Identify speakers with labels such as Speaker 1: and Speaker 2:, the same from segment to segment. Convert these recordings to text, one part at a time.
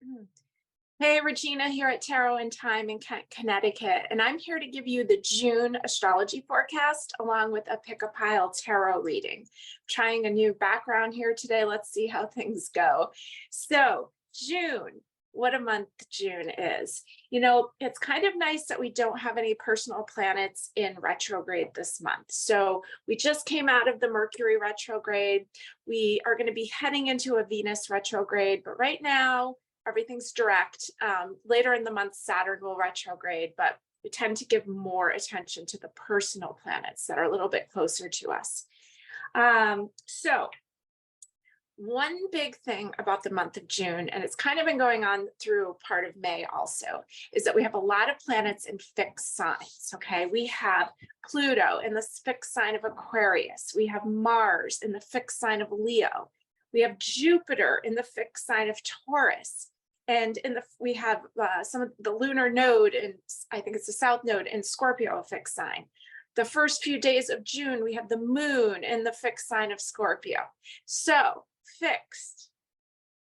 Speaker 1: Mm. Hey, Regina here at Tarot and Time in Connecticut, and I'm here to give you the June astrology forecast along with a pick a pile tarot reading. Trying a new background here today. Let's see how things go. So, June, what a month June is. You know, it's kind of nice that we don't have any personal planets in retrograde this month. So, we just came out of the Mercury retrograde. We are going to be heading into a Venus retrograde, but right now, everything's direct. Later in the month, Saturn will retrograde, but we tend to give more attention to the personal planets that are a little bit closer to us. So one big thing about the month of June, and it's kind of been going on through part of May also, is that we have a lot of planets in fixed signs, okay? We have Pluto in the fixed sign of Aquarius. We have Mars in the fixed sign of Leo. We have Jupiter in the fixed sign of Taurus. And we have some of the lunar node, and I think it's the south node in Scorpio, a fixed sign. The first few days of June, we have the moon in the fixed sign of Scorpio. So fixed,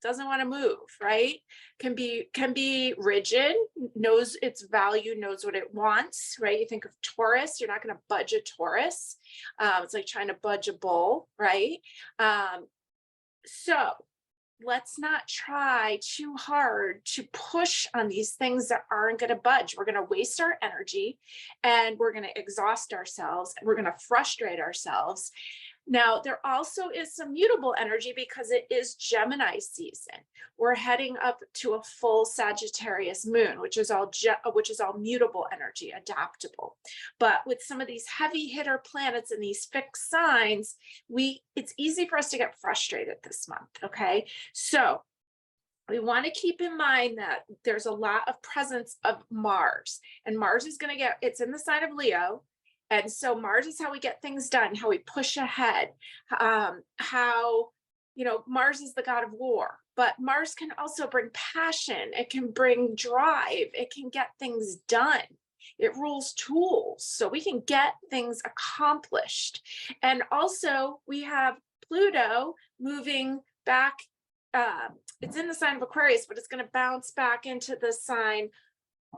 Speaker 1: doesn't want to move, right? Can be rigid, knows its value, knows what it wants, right? You think of Taurus, you're not going to budge a Taurus. It's like trying to budge a bull, right? So let's not try too hard to push on these things that aren't going to budge. We're going to waste our energy and we're going to exhaust ourselves and we're going to frustrate ourselves. Now, there also is some mutable energy because it is Gemini season. We're heading up to a full Sagittarius moon, which is all mutable energy, adaptable. But with some of these heavy hitter planets and these fixed signs, it's easy for us to get frustrated this month, okay? So we want to keep in mind that there's a lot of presence of Mars, and Mars is going to it's in the sign of Leo. And so Mars is how we get things done, how we push ahead, Mars is the god of war, but Mars can also bring passion. It can bring drive. It can get things done. It rules tools, so we can get things accomplished. And also we have Pluto moving back. It's in the sign of Aquarius, but it's going to bounce back into the sign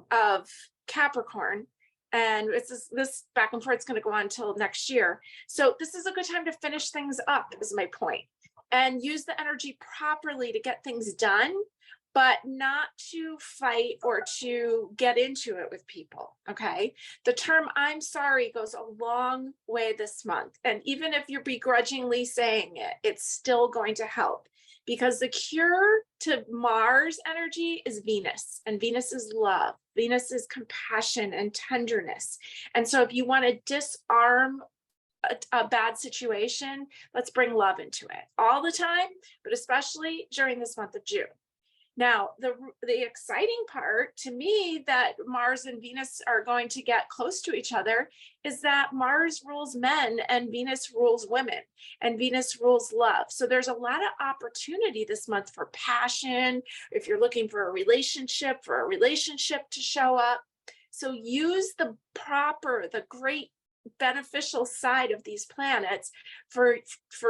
Speaker 1: of Capricorn. And it's this back and forth, it's going to go on until next year. So this is a good time to finish things up, is my point, and use the energy properly to get things done, but not to fight or to get into it with people, okay? The term "I'm sorry" goes a long way this month. And even if you're begrudgingly saying it, it's still going to help, because the cure to Mars energy is Venus, and Venus is love. Venus is compassion and tenderness. And so if you want to disarm a bad situation, let's bring love into it all the time, but especially during this month of June. Now, the exciting part to me that Mars and Venus are going to get close to each other is that Mars rules men and Venus rules women, and Venus rules love. So there's a lot of opportunity this month for passion, if you're looking for a relationship to show up. So use the great beneficial side of these planets for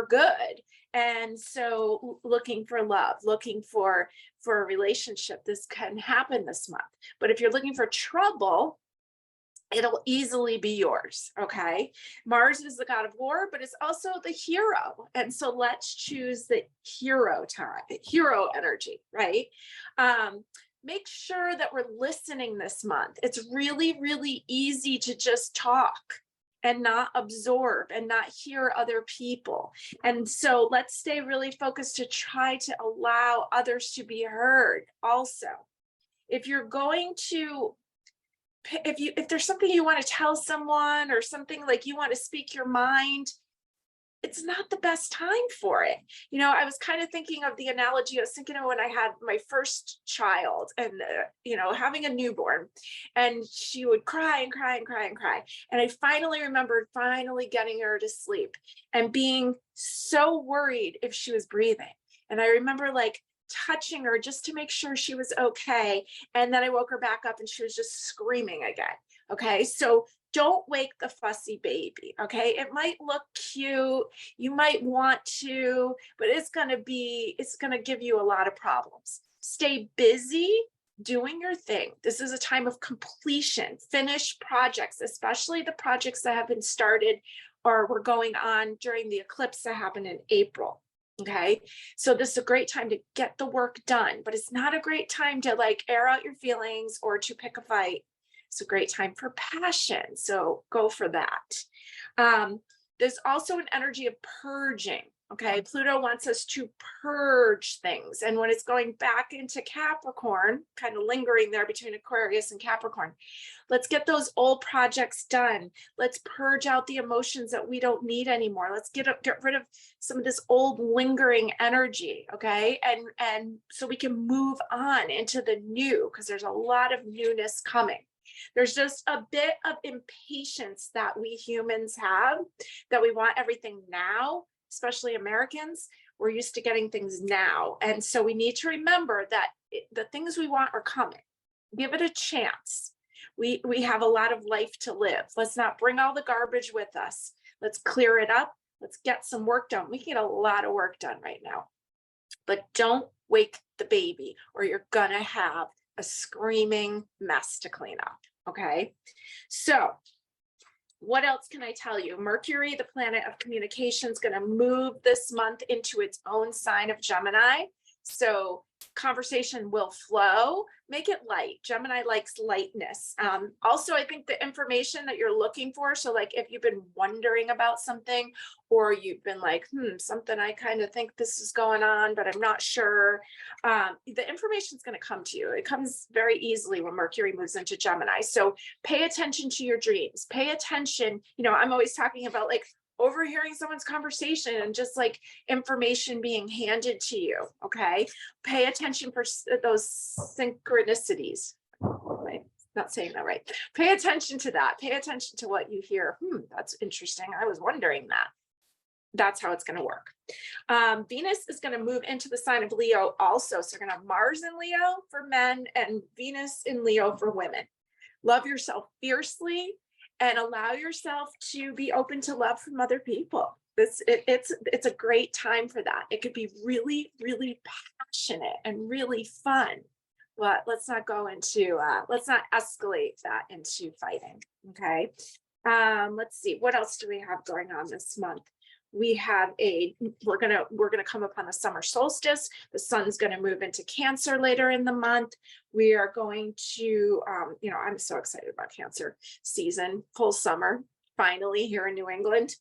Speaker 1: good. And so looking for love, looking for a relationship, this can happen this month. But if you're looking for trouble, it'll easily be yours, okay? Mars is the god of war, but it's also the hero. And so let's choose the hero energy, right? Make sure that we're listening this month. It's really, really easy to just talk and not absorb and not hear other people. And so let's stay really focused to try to allow others to be heard also. If you're going to, if there's something you want to tell someone or something like you want to speak your mind, it's not the best time for it. You know, I was kind of thinking of the analogy I was thinking of when I had my first child and, having a newborn, and she would cry and cry and cry and cry. And I finally remembered getting her to sleep and being so worried if she was breathing. And I remember like touching her just to make sure she was okay. And then I woke her back up and she was just screaming again. Okay, so don't wake the fussy baby, okay? It might look cute, you might want to, but it's gonna give you a lot of problems. Stay busy doing your thing. This is a time of completion, finish projects, especially the projects that have been started or were going on during the eclipse that happened in April. Okay. So this is a great time to get the work done, but it's not a great time to like air out your feelings or to pick a fight. It's a great time for passion. So go for that. There's also an energy of purging. Okay, Pluto wants us to purge things. And when it's going back into Capricorn, kind of lingering there between Aquarius and Capricorn, let's get those old projects done. Let's purge out the emotions that we don't need anymore. Let's get rid of some of this old lingering energy, okay? And so we can move on into the new, because there's a lot of newness coming. There's just a bit of impatience that we humans have, that we want everything now. Especially Americans, we're used to getting things now. And so we need to remember that the things we want are coming. Give it a chance. We have a lot of life to live. Let's not bring all the garbage with us. Let's clear it up. Let's get some work done. We can get a lot of work done right now. But don't wake the baby, or you're gonna have a screaming mess to clean up, okay? So what else can I tell you? Mercury, the planet of communication, is going to move this month into its own sign of Gemini. So conversation will flow. Make it light. Gemini likes lightness. Also, I think the information that you're looking for, so like if you've been wondering about something, or you've been like, something, I kind of think this is going on, but I'm not sure. The information is going to come to you. It comes very easily when Mercury moves into Gemini. So pay attention to your dreams. Pay attention. You know, I'm always talking about like overhearing someone's conversation and just like information being handed to you. Okay. Pay attention for those synchronicities. I'm not saying that right. Pay attention to that. Pay attention to what you hear. That's interesting. I was wondering that. That's how it's going to work. Venus is going to move into the sign of Leo also. So you're going to have Mars in Leo for men and Venus in Leo for women. Love yourself fiercely and allow yourself to be open to love from other people. It's a great time for that. It could be really, really passionate and really fun, but let's not go into, let's not escalate that into fighting. Okay. Let's see, what else do we have going on this month? We have we're gonna come upon the summer solstice. The sun's gonna move into Cancer later in the month. We are going to, I'm so excited about Cancer season, full summer, finally here in New England.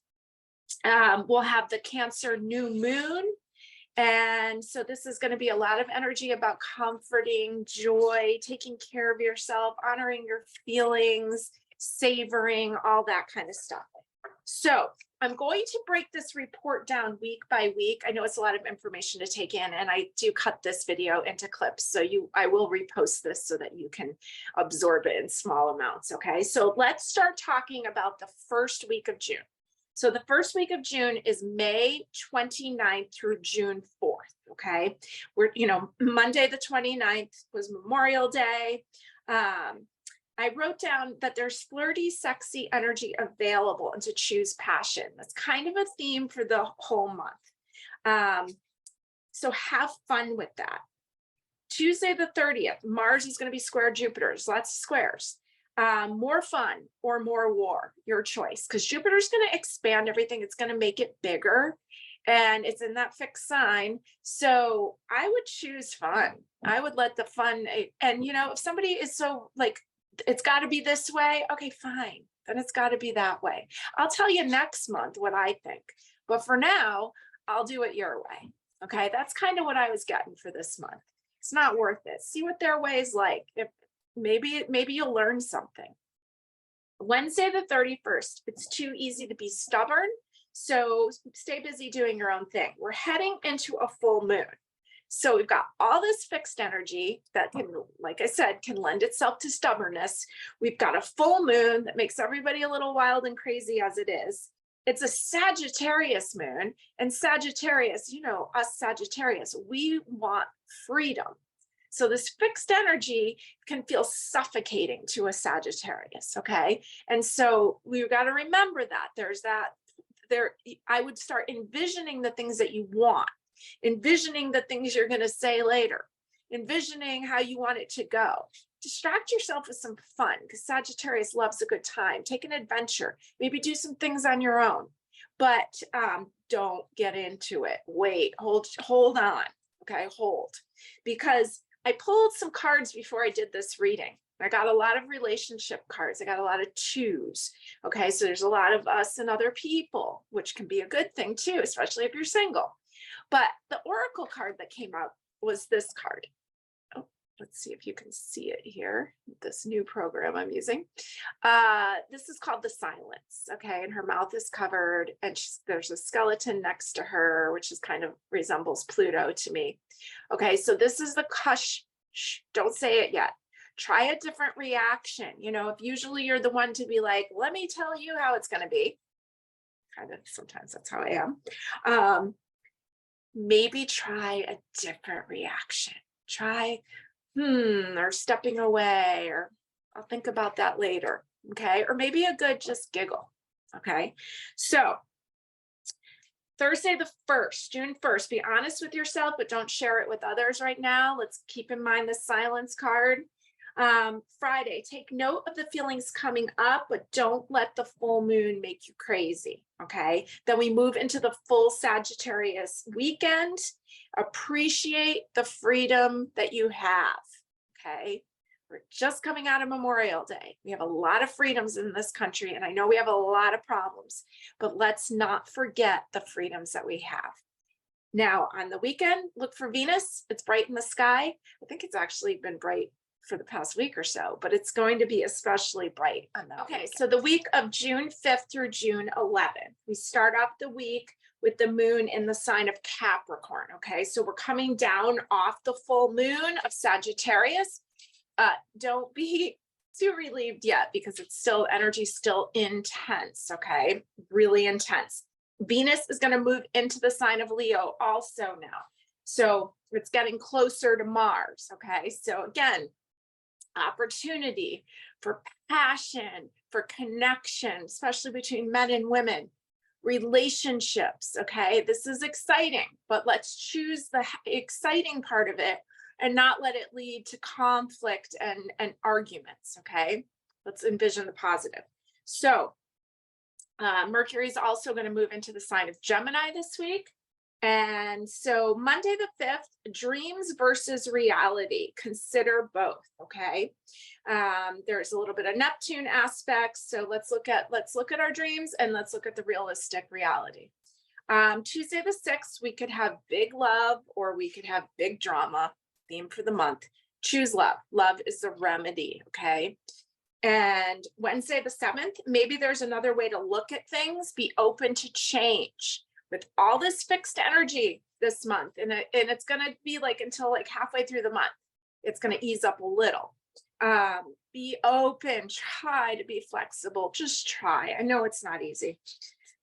Speaker 1: We'll have the Cancer new moon. And so this is going to be a lot of energy about comforting, joy, taking care of yourself, honoring your feelings, savoring, all that kind of stuff. So I'm going to break this report down week by week. I know it's a lot of information to take in, and I do cut this video into clips. So I will repost this so that you can absorb it in small amounts. Okay, so let's start talking about the first week of June. So the first week of June is May 29th through June 4th. Okay, Monday the 29th was Memorial Day. I wrote down that there's flirty, sexy energy available and to choose passion. That's kind of a theme for the whole month. So have fun with that. Tuesday the 30th, Mars is going to be square Jupiter. There's lots of squares. More fun or more war, your choice, because Jupiter's going to expand everything. It's going to make it bigger, and it's in that fixed sign. So I would choose fun. I would let the fun, and if somebody is so like, it's got to be this way, okay, fine, then it's got to be that way. I'll tell you next month what I think, but for now, I'll do it your way. Okay, that's kind of what I was getting for this month. It's not worth it. See what their way is like. If maybe you'll learn something. Wednesday the 31st, it's too easy to be stubborn, so stay busy doing your own thing. We're heading into a full moon. So we've got all this fixed energy that can, like I said, can lend itself to stubbornness. We've got a full moon that makes everybody a little wild and crazy as it is. It's a Sagittarius moon, and Sagittarius, us Sagittarius, we want freedom. So this fixed energy can feel suffocating to a Sagittarius, okay? And so we've got to remember that I would start envisioning the things that you want, envisioning the things you're going to say later, envisioning how you want it to go. Distract yourself with some fun, because Sagittarius loves a good time. Take an adventure, maybe do some things on your own, but don't get into it. Wait, hold on. Okay, hold. Because I pulled some cards before I did this reading. I got a lot of relationship cards. I got a lot of twos. Okay, so there's a lot of us and other people, which can be a good thing too, especially if you're single. But the oracle card that came out was this card. Oh, let's see if you can see it here, this new program I'm using. This is called the Silence, okay? And her mouth is covered, and there's a skeleton next to her, which is kind of resembles Pluto to me. Okay, so this is the shh, don't say it yet. Try a different reaction. You know, if usually you're the one to be like, let me tell you how it's going to be. Kind of, sometimes that's how I am. Maybe try a different reaction. Try, or stepping away, or I'll think about that later. Okay. Or maybe a good just giggle. Okay. So Thursday the 1st, June 1st, be honest with yourself, but don't share it with others right now. Let's keep in mind the Silence card. Friday, take note of the feelings coming up, but don't let the full moon make you crazy. Okay. Then we move into the full Sagittarius weekend. Appreciate the freedom that you have. Okay. We're just coming out of Memorial Day. We have a lot of freedoms in this country, and I know we have a lot of problems, but let's not forget the freedoms that we have. Now, on the weekend, look for Venus. It's bright in the sky. I think it's actually been bright for the past week or so, but it's going to be especially bright on that. Okay, so the week of June 5th through June 11th, we start off the week with the moon in the sign of Capricorn. Okay, so we're coming down off the full moon of Sagittarius. Don't be too relieved yet, because it's still, energy's still intense. Okay, really intense. Venus is going to move into the sign of Leo also now. So it's getting closer to Mars. Okay, so again, opportunity for passion, for connection, especially between men and women, relationships. Okay, this is exciting, but let's choose the exciting part of it and not let it lead to conflict and arguments. Okay, let's envision the positive. So Mercury is also going to move into the sign of Gemini this week. And so Monday the 5th, dreams versus reality. Consider both. Okay. There's a little bit of Neptune aspects. So let's look at our dreams, and let's look at the realistic reality. Tuesday the 6th, we could have big love, or we could have big drama. Theme for the month. Choose love. Love is the remedy. Okay. And Wednesday the 7th, maybe there's another way to look at things. Be open to change. With all this fixed energy this month, and it's going to be like until like halfway through the month, it's going to ease up a little. Be open, try to be flexible, just try. I know it's not easy.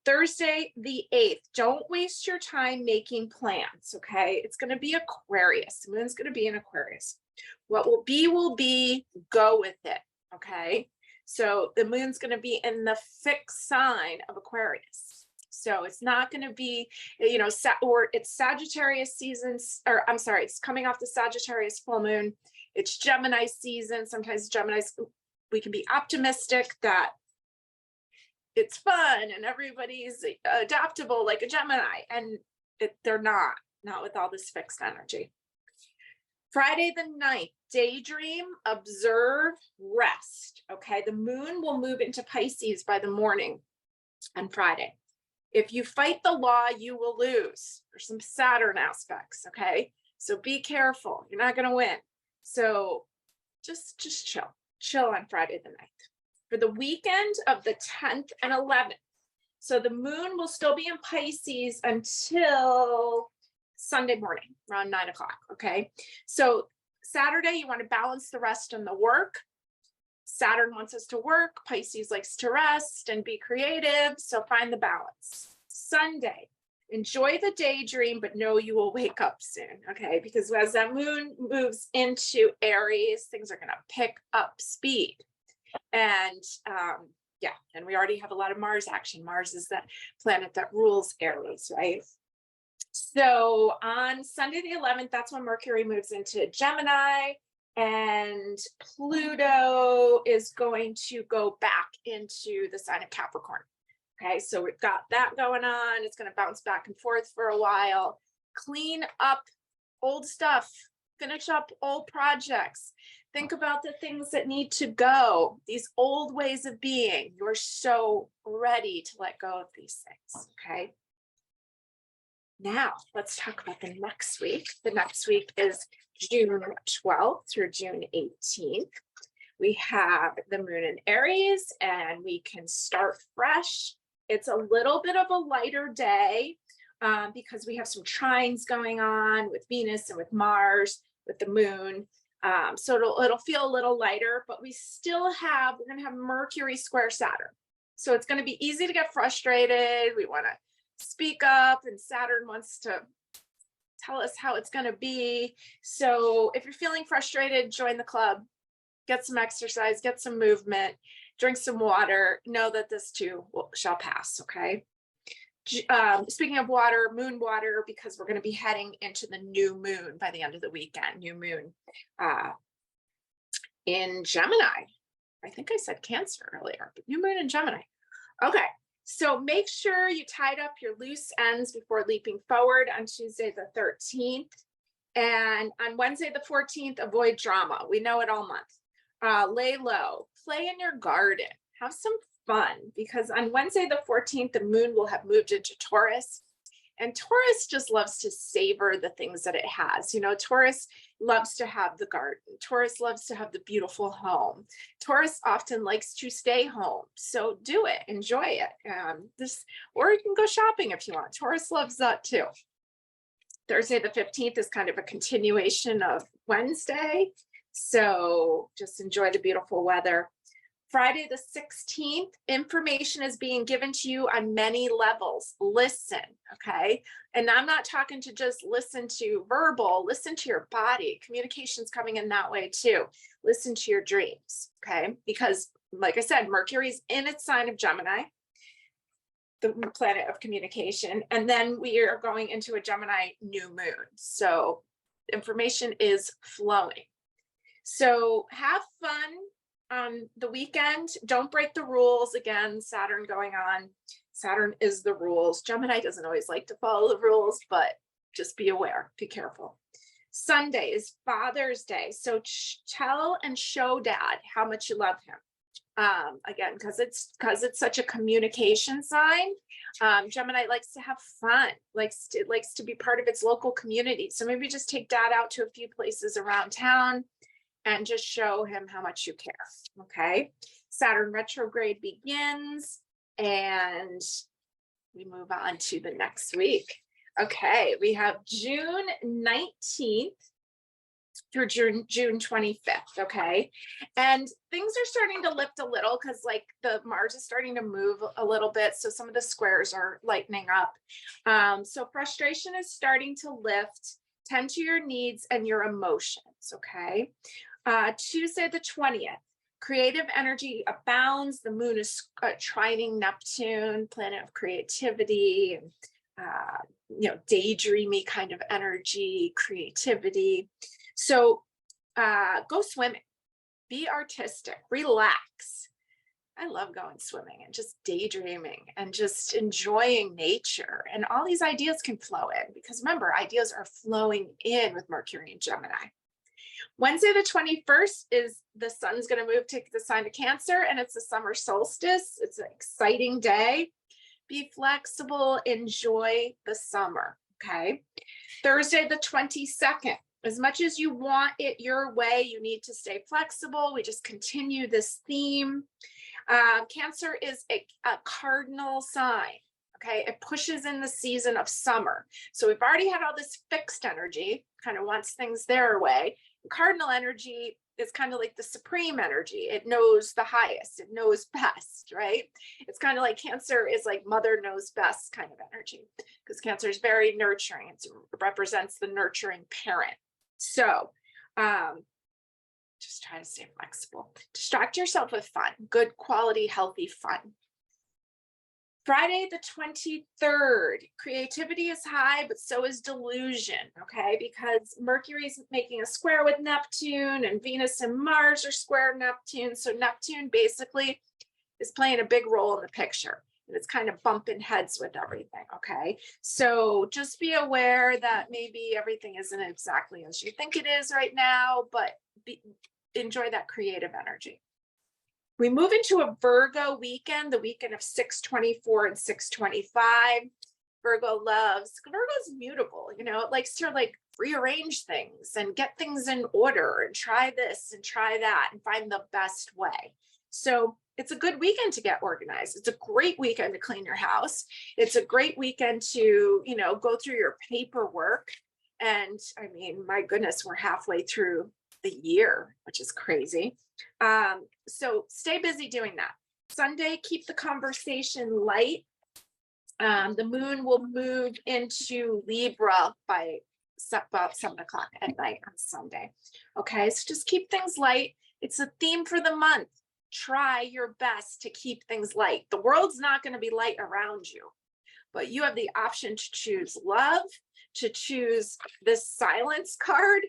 Speaker 1: Thursday the 8th, don't waste your time making plans. Okay, it's going to be Aquarius. The moon's going to be in Aquarius. What will be, go with it. Okay, so the moon's going to be in the fixed sign of Aquarius. So it's not going to be, you know, or it's Sagittarius seasons, or I'm sorry, it's coming off the Sagittarius full moon. It's Gemini season. Sometimes Geminis, we can be optimistic that it's fun and everybody's adaptable like a Gemini, and they're not with all this fixed energy. Friday the 9th, daydream, observe, rest. Okay, the moon will move into Pisces by the morning on Friday. If you fight the law, you will lose. There's some Saturn aspects, okay? So be careful. You're not going to win. So just chill on Friday the 9th. For the weekend of the 10th and 11th, so the moon will still be in Pisces until Sunday morning, around 9 o'clock, okay? So Saturday, you want to balance the rest and the work. Saturn wants us to work. Pisces likes to rest and be creative. So find the balance. Sunday, enjoy the daydream, but know you will wake up soon. Okay. Because as that moon moves into Aries, things are going to pick up speed. And and we already have a lot of Mars action. Mars is that planet that rules Aries, right? So on Sunday the 11th, that's when Mercury moves into Gemini, and Pluto is going to go back into the sign of Capricorn. Okay, so we've got that going on. It's going to bounce back and forth for a while. Clean up old stuff, finish up old projects. Think about the things that need to go, these old ways of being. You're so ready to let go of these things, okay? Now, let's talk about the next week. The next week is June 12th through June 18th. We have the moon in Aries, and we can start fresh. It's a little bit of a lighter day because we have some trines going on with Venus and with Mars, with the moon. So it'll feel a little lighter, but we're going to have Mercury square Saturn. So it's going to be easy to get frustrated. We want to speak up, and Saturn wants to tell us how it's going to be. So if you're feeling frustrated, join the club, get some exercise, get some movement, drink some water, know that this too shall pass, okay? Speaking of water, moon water, because we're going to be heading into the new moon by the end of the weekend, new moon in Gemini. I think I said Cancer earlier, but new moon in Gemini. Okay, so make sure you tied up your loose ends before leaping forward on Tuesday the 13th. And on Wednesday the 14th, avoid drama. We know it all month. Lay low, play in your garden, have some fun, because on Wednesday the 14th, the moon will have moved into Taurus. And Taurus just loves to savor the things that it has. You know, Taurus loves to have the garden. Taurus loves to have the beautiful home. Taurus often likes to stay home. So do it, enjoy it. Or you can go shopping if you want. Taurus loves that too. Thursday the 15th is kind of a continuation of Wednesday. So just enjoy the beautiful weather. Friday the 16th, information is being given to you on many levels. Listen, okay? And I'm not talking to just listen to verbal, listen to your body. Communication's coming in that way too. Listen to your dreams, okay? Because like I said, Mercury's in its sign of Gemini, the planet of communication. And then we are going into a Gemini new moon. So information is flowing. So have fun on the weekend. Don't break the rules. Again, Saturn going on. Saturn is the rules. Gemini doesn't always like to follow the rules, but just be aware, be careful. Sunday is Father's Day. So tell and show dad how much you love him. Again, because it's such a communication sign. Gemini likes to have fun, likes to be part of its local community. So maybe just take dad out to a few places around town and just show him how much you care, okay? Saturn retrograde begins, and we move on to the next week. Okay, we have June 19th through June 25th, okay? And things are starting to lift a little because like the Mars is starting to move a little bit, so some of the squares are lightening up. So frustration is starting to lift. Tend to your needs and your emotions, okay? Tuesday the 20th, creative energy abounds. The moon is trining Neptune, planet of creativity, and daydreamy kind of energy, creativity. So go swimming, be artistic, relax. I love going swimming and just daydreaming and just enjoying nature. And all these ideas can flow in because remember, ideas are flowing in with Mercury and Gemini. Wednesday the 21st is the sun's going to move to the sign of Cancer, and it's the summer solstice. It's an exciting day. Be flexible, enjoy the summer, okay? Thursday the 22nd, as much as you want it your way, you need to stay flexible. We just continue this theme. Cancer is a cardinal sign, okay? It pushes in the season of summer. So we've already had all this fixed energy, kind of wants things their way. Cardinal energy is kind of like the supreme energy. It knows the highest, it knows best, right? It's kind of like Cancer is like mother knows best kind of energy because Cancer is very nurturing. It represents the nurturing parent. So just try to stay flexible. Distract yourself with fun, good quality, healthy fun. Friday the 23rd, creativity is high, but so is delusion, okay? Because Mercury is making a square with Neptune, and Venus and Mars are square Neptune. So Neptune basically is playing a big role in the picture, and it's kind of bumping heads with everything, okay? So just be aware that maybe everything isn't exactly as you think it is right now, but enjoy that creative energy. We move into a Virgo weekend, the weekend of 6/24 and 6/25. Virgo's mutable, you know, it likes to like rearrange things and get things in order and try this and try that and find the best way. So it's a good weekend to get organized. It's a great weekend to clean your house. It's a great weekend to, you know, go through your paperwork. And I mean, my goodness, we're halfway through the year, which is crazy. So stay busy doing that. Sunday, keep the conversation light. The moon will move into Libra by about 7 o'clock at night on Sunday. Okay, so just keep things light. It's a theme for the month. Try your best to keep things light. The world's not going to be light around you, but you have the option to choose love, to choose this silence card,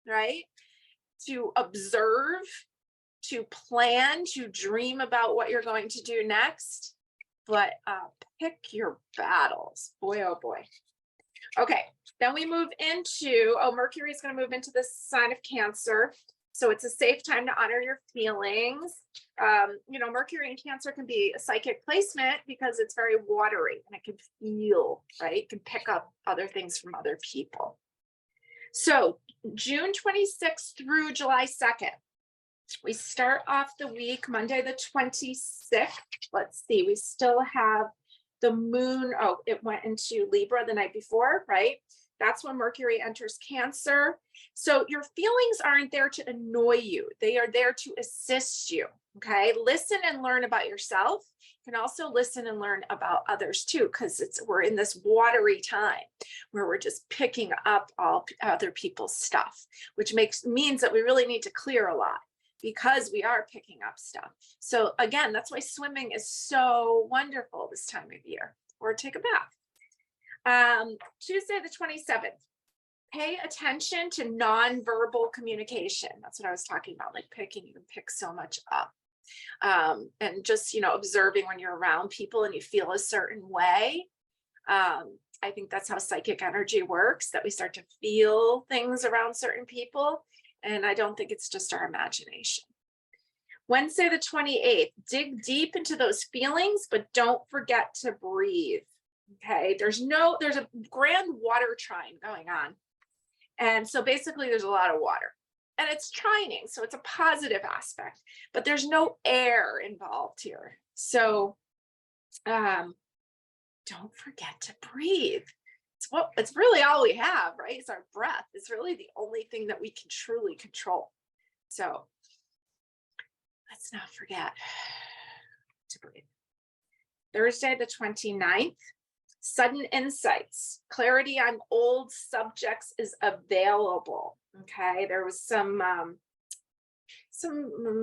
Speaker 1: right? To observe, to plan, to dream about what you're going to do next. But pick your battles. Boy, oh boy. Okay, then we move into, Mercury is going to move into the sign of Cancer. So it's a safe time to honor your feelings. You know, Mercury in Cancer can be a psychic placement because it's very watery and it can feel, right? It can pick up other things from other people. So June 26th through July 2nd, we start off the week, Monday the 26th. Let's see, we still have the moon. Oh, it went into Libra the night before, right? That's when Mercury enters Cancer. So your feelings aren't there to annoy you. They are there to assist you, okay? Listen and learn about yourself. You can also listen and learn about others too, because we're in this watery time where we're just picking up all other people's stuff, which means that we really need to clear a lot because we are picking up stuff. So again, that's why swimming is so wonderful this time of year, or take a bath. Tuesday the 27th, pay attention to nonverbal communication. That's what I was talking about, like you can pick so much up. And just, you know, observing when you're around people and you feel a certain way. I think that's how psychic energy works, that we start to feel things around certain people. And I don't think it's just our imagination. Wednesday the 28th, dig deep into those feelings, but don't forget to breathe. Okay, there's a grand water trine going on. And so basically there's a lot of water and it's trining. So it's a positive aspect, but there's no air involved here. So don't forget to breathe. It's really all we have, right? It's our breath. It's really the only thing that we can truly control. So let's not forget to breathe. Thursday the 29th, sudden insights, clarity on old subjects is available. Okay, there was some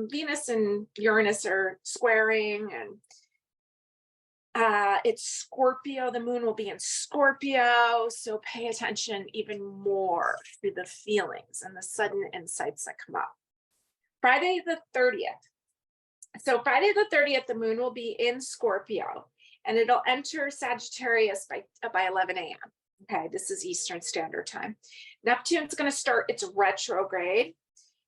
Speaker 1: Venus and Uranus are squaring, and it's Scorpio. The moon will be in Scorpio, so pay attention even more to the feelings and the sudden insights that come up. Friday the 30th. So Friday the 30th, the moon will be in Scorpio, and it'll enter Sagittarius by 11 a.m. Okay, this is Eastern Standard Time. Neptune's going to start its retrograde,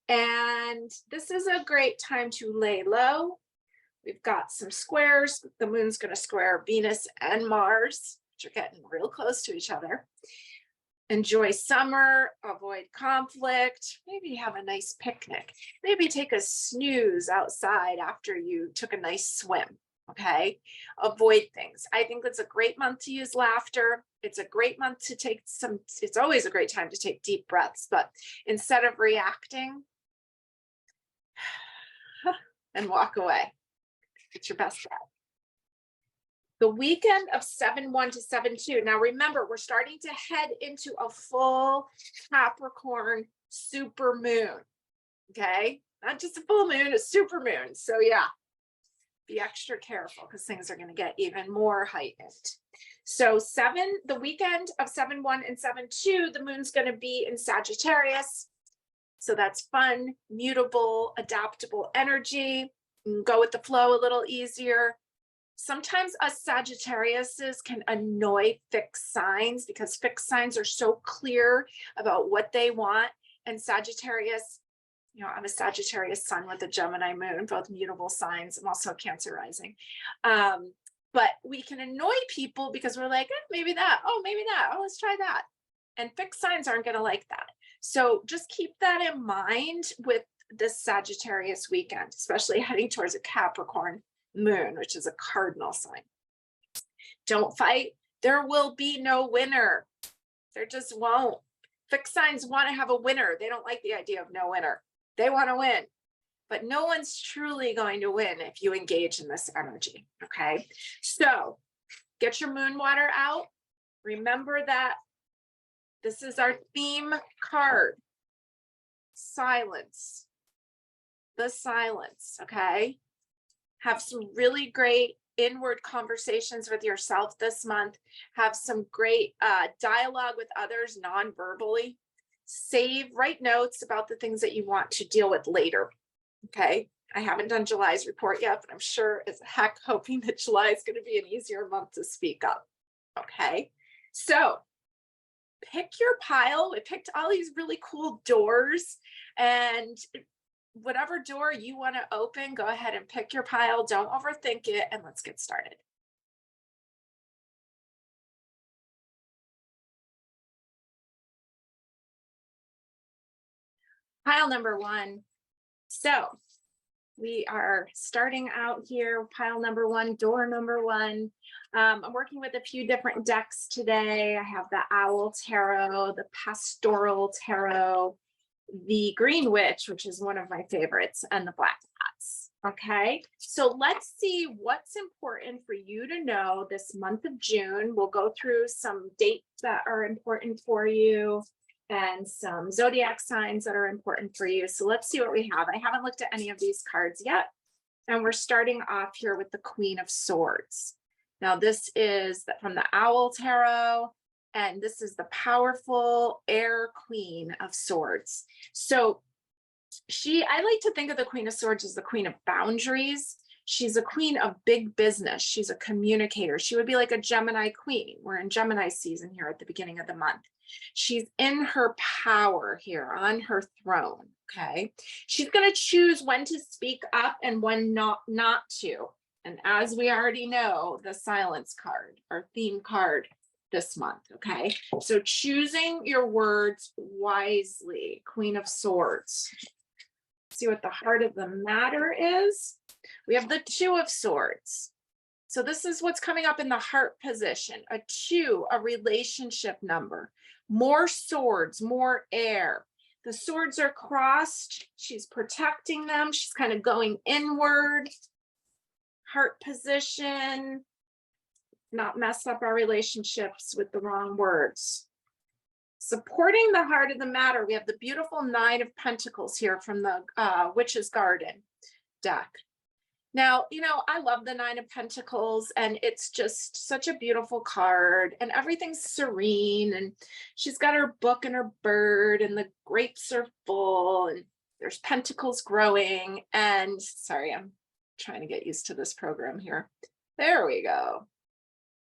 Speaker 1: and this is a great time to lay low. We've got some squares. The moon's going to square Venus and Mars, which are getting real close to each other. Enjoy summer, avoid conflict, maybe have a nice picnic, maybe take a snooze outside after you took a nice swim. Okay, avoid things. I think it's a great month to use laughter. It's a great month to take it's always a great time to take deep breaths, but instead of reacting, and walk away. It's your best bet. The weekend of 7/1 to 7/2. Now remember, we're starting to head into a full Capricorn super moon. Okay, not just a full moon, a super moon. So yeah. be extra careful because things are going to get even more heightened. So the weekend of 7/1 and 7/2, the moon's going to be in Sagittarius. So that's fun, mutable, adaptable energy. You can go with the flow a little easier. Sometimes us Sagittariuses can annoy fixed signs because fixed signs are so clear about what they want. And Sagittarius, I'm a Sagittarius sun with a Gemini moon, both mutable signs. I'm also a Cancer rising. But we can annoy people because we're like, maybe that. Oh, maybe that. Oh, let's try that. And fixed signs aren't going to like that. So just keep that in mind with this Sagittarius weekend, especially heading towards a Capricorn moon, which is a cardinal sign. Don't fight. There will be no winner. There just won't. Fixed signs want to have a winner. They don't like the idea of no winner. They want to win. But no one's truly going to win if you engage in this energy. Okay. So get your moon water out. Remember that this is our theme card. Silence. The silence. Okay. Have some really great inward conversations with yourself this month. Have some great dialogue with others non-verbally. Write notes about the things that you want to deal with later. Okay. I haven't done July's report yet, but I'm sure as heck hoping that July is going to be an easier month to speak up. Okay. So pick your pile. We picked all these really cool doors, and whatever door you want to open, go ahead and pick your pile. Don't overthink it, and let's get started. Pile number 1. So we are starting out here, pile number 1, door number 1. I'm working with a few different decks today. I have the Owl Tarot, the Pastoral Tarot, the Green Witch, which is one of my favorites, and the Black Cats. Okay, so let's see what's important for you to know this month of June. We'll go through some dates that are important for you and some zodiac signs that are important for you. So let's see what we have. I haven't looked at any of these cards yet. And we're starting off here with the Queen of Swords. Now this is from the Owl Tarot, and this is the powerful Air Queen of Swords. So I like to think of the Queen of Swords as the queen of boundaries. She's a queen of big business. She's a communicator. She would be like a Gemini queen. We're in Gemini season here at the beginning of the month. She's in her power here on her throne. Okay. She's going to choose when to speak up and when not to. And as we already know, the silence card, our theme card this month. Okay. So choosing your words wisely, Queen of Swords. See what the heart of the matter is. We have the Two of Swords. So this is what's coming up in the heart position. A 2, a relationship number. More swords, more air. The swords are crossed. She's protecting them. She's kind of going inward. Heart position. Not mess up our relationships with the wrong words. Supporting the heart of the matter, we have the beautiful 9 of Pentacles here from the Witch's Garden deck. Now, I love the 9 of Pentacles, and it's just such a beautiful card, and everything's serene, and she's got her book and her bird, and the grapes are full, and there's pentacles growing. And sorry, I'm trying to get used to this program here. There we go.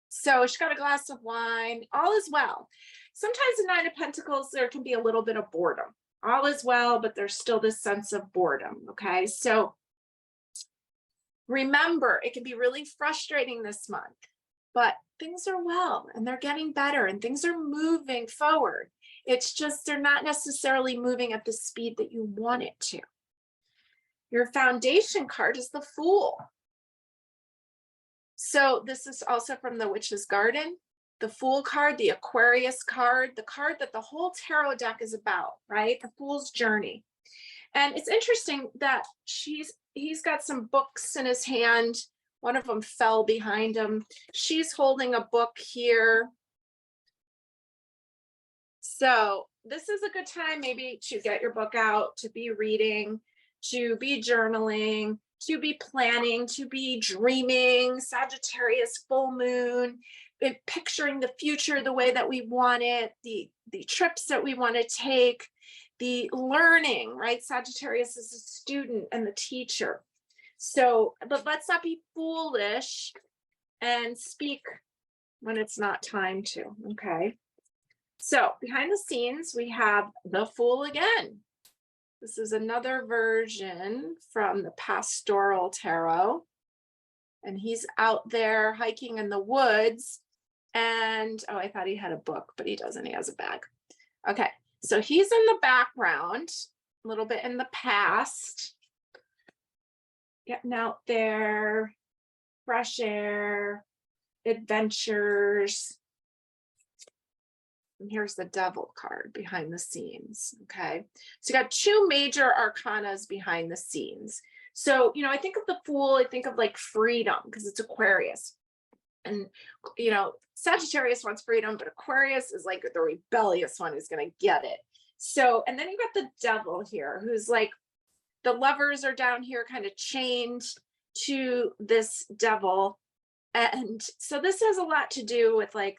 Speaker 1: So she's got a glass of wine. All is well. Sometimes the 9 of Pentacles, there can be a little bit of boredom. All is well, but there's still this sense of boredom. Okay, so remember, it can be really frustrating this month, but things are well, and they're getting better, and things are moving forward. It's just they're not necessarily moving at the speed that you want it to. Your foundation card is the Fool. So this is also from the Witch's Garden. The Fool card, the Aquarius card, the card that the whole tarot deck is about, right? The Fool's journey. And it's interesting that he's got some books in his hand. One of them fell behind him. She's holding a book here. So this is a good time maybe to get your book out, to be reading, to be journaling, to be planning, to be dreaming, Sagittarius full moon, picturing the future the way that we want it, the trips that we want to take, the learning, right? Sagittarius is a student and the teacher. So, but let's not be foolish and speak when it's not time to, okay? So behind the scenes, we have the Fool again. This is another version from the Pastoral Tarot. And he's out there hiking in the woods. And, oh, I thought he had a book, but he doesn't. He has a bag. Okay, so he's in the background, a little bit in the past. Getting out there, fresh air, adventures. And here's the Devil card behind the scenes, okay? So you got two major arcanas behind the scenes. So, I think of the Fool, I think of like freedom because it's Aquarius. And, Sagittarius wants freedom, but Aquarius is like the rebellious one who's going to get it. So, and then you got the Devil here, who's like, the lovers are down here kind of chained to this Devil. And so this has a lot to do with like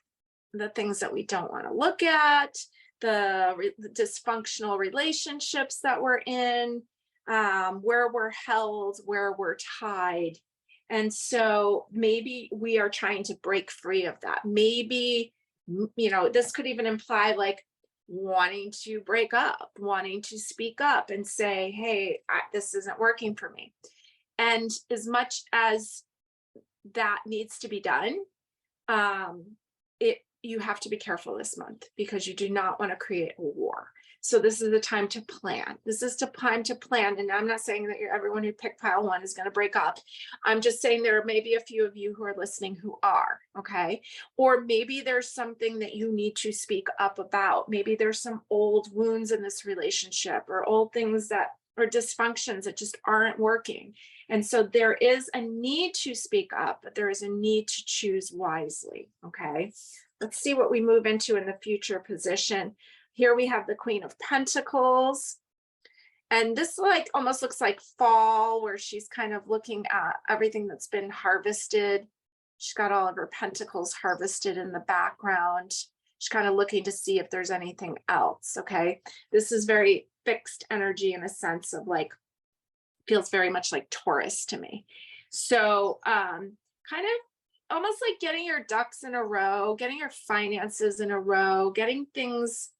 Speaker 1: the things that we don't want to look at, the dysfunctional relationships that we're in, where we're held, where we're tied. And so maybe we are trying to break free of that. Maybe, this could even imply like wanting to break up, wanting to speak up and say, hey, this isn't working for me. And as much as that needs to be done, you have to be careful this month because you do not want to create a war. So this is the time to plan. This is the time to plan. And I'm not saying that everyone who picked pile one is going to break up. I'm just saying there may be a few of you who are listening who are, okay? Or maybe there's something that you need to speak up about. Maybe there's some old wounds in this relationship or old things or dysfunctions that just aren't working. And so there is a need to speak up, but there is a need to choose wisely, okay? Let's see what we move into in the future position. Here we have the Queen of Pentacles. And this almost looks like fall, where she's kind of looking at everything that's been harvested. She's got all of her pentacles harvested in the background. She's kind of looking to see if there's anything else, okay? This is very fixed energy in a sense of like, feels very much like Taurus to me. So kind of almost like getting your ducks in a row, getting your finances in a row, getting things,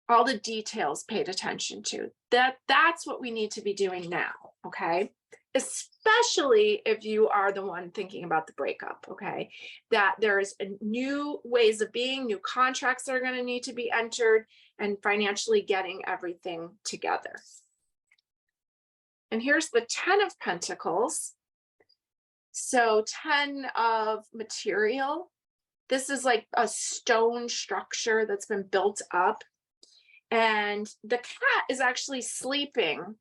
Speaker 1: all the details paid attention to. That's what we need to be doing now, okay? Especially if you are the one thinking about the breakup, okay? That there's new ways of being, new contracts that are going to need to be entered, and financially getting everything together. And here's the 10 of Pentacles. So 10 of material. This is like a stone structure that's been built up. And the cat is actually sleeping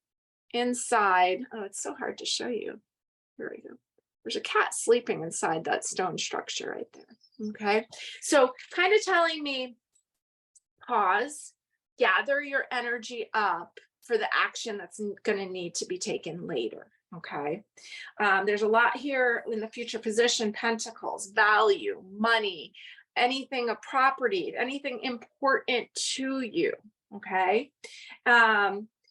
Speaker 1: inside. Oh, it's so hard to show you. Here we go. There's a cat sleeping inside that stone structure right there. Okay. So kind of telling me, pause, gather your energy up for the action that's going to need to be taken later. Okay. There's a lot here in the future position: pentacles, value, money, anything of property, anything important to you. Okay.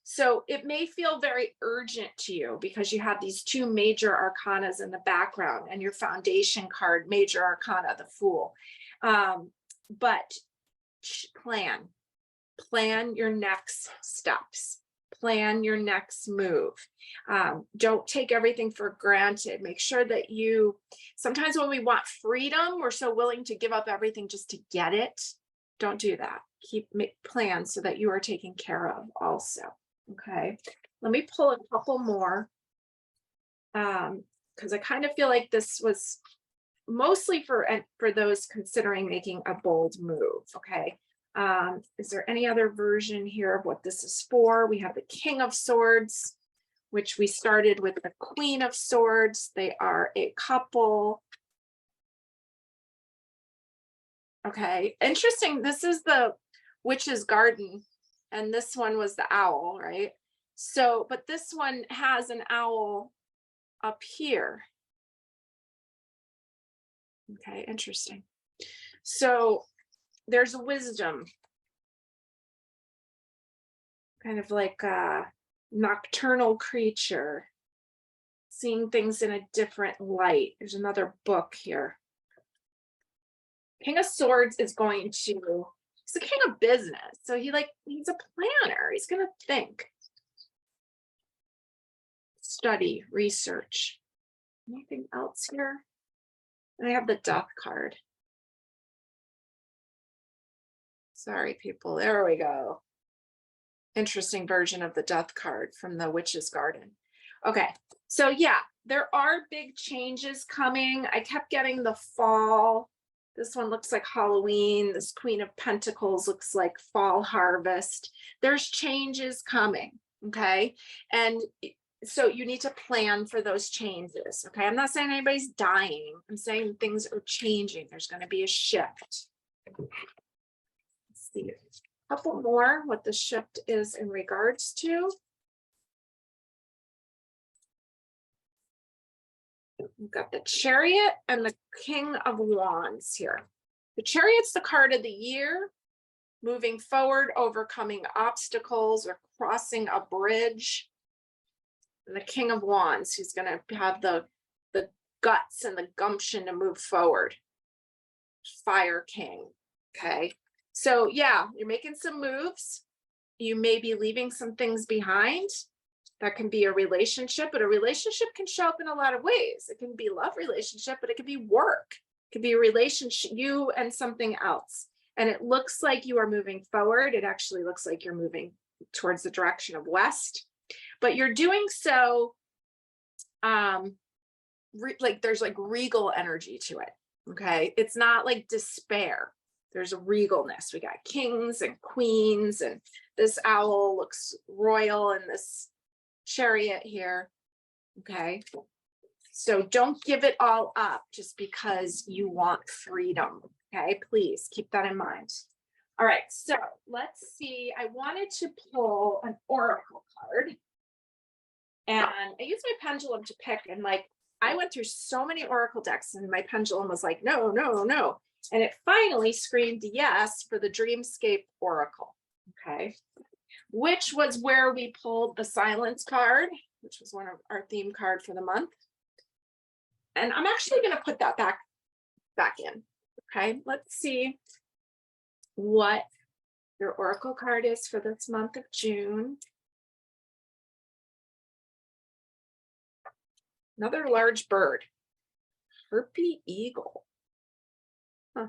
Speaker 1: So it may feel very urgent to you because you have these two major arcanas in the background and your foundation card, major arcana, the Fool. But plan your next steps. Plan your next move. Don't take everything for granted. Make sure that sometimes when we want freedom, we're so willing to give up everything just to get it. Don't do that. Make plans so that you are taken care of also. Okay. Let me pull a couple more because I kind of feel like this was mostly for those considering making a bold move. Okay. Is there any other version here of what this is for? We have the King of Swords, which we started with the Queen of Swords. They are a couple. Okay, interesting. This is the Witch's Garden, and this one was the owl, right? So, but this one has an owl up here. Okay, interesting. So there's wisdom, kind of like a nocturnal creature, seeing things in a different light. There's another book here. King of Swords is going to, he's the king of business. So he's a planner. He's going to think, study, research. Anything else here? And I have the Death card. Sorry, people. There we go. Interesting version of the Death card from the Witch's Garden. Okay, so yeah, there are big changes coming. I kept getting the fall. This one looks like Halloween. This Queen of Pentacles looks like fall harvest. There's changes coming, okay? And so you need to plan for those changes, okay? I'm not saying anybody's dying. I'm saying things are changing. There's going to be a shift. Let's see. A couple more, what the shift is in regards to. We've got the Chariot and the King of Wands here. The Chariot's the card of the year, moving forward, overcoming obstacles or crossing a bridge. And the King of Wands, who's going to have the guts and the gumption to move forward. Fire King, okay? So yeah, you're making some moves. You may be leaving some things behind. That can be a relationship, but a relationship can show up in a lot of ways. It can be a love relationship, but it could be work. It could be a relationship, you and something else. And it looks like you are moving forward. It actually looks like you're moving towards the direction of west, but you're doing so like there's like regal energy to it. Okay. It's not like despair. There's a regalness. We got kings and queens, and this owl looks royal in this Chariot here. Okay. So don't give it all up just because you want freedom. Okay. Please keep that in mind. All right. So let's see. I wanted to pull an oracle card, and I used my pendulum to pick, and I went through so many oracle decks and my pendulum was like, no, no, no. And it finally screamed yes for the Dreamscape Oracle. Okay. Which was where we pulled the Silence card, which was one of our theme card for the month. And I'm actually going to put that back in. Okay. Let's see what your oracle card is for this month of June. Another large bird. Harpy eagle. Huh.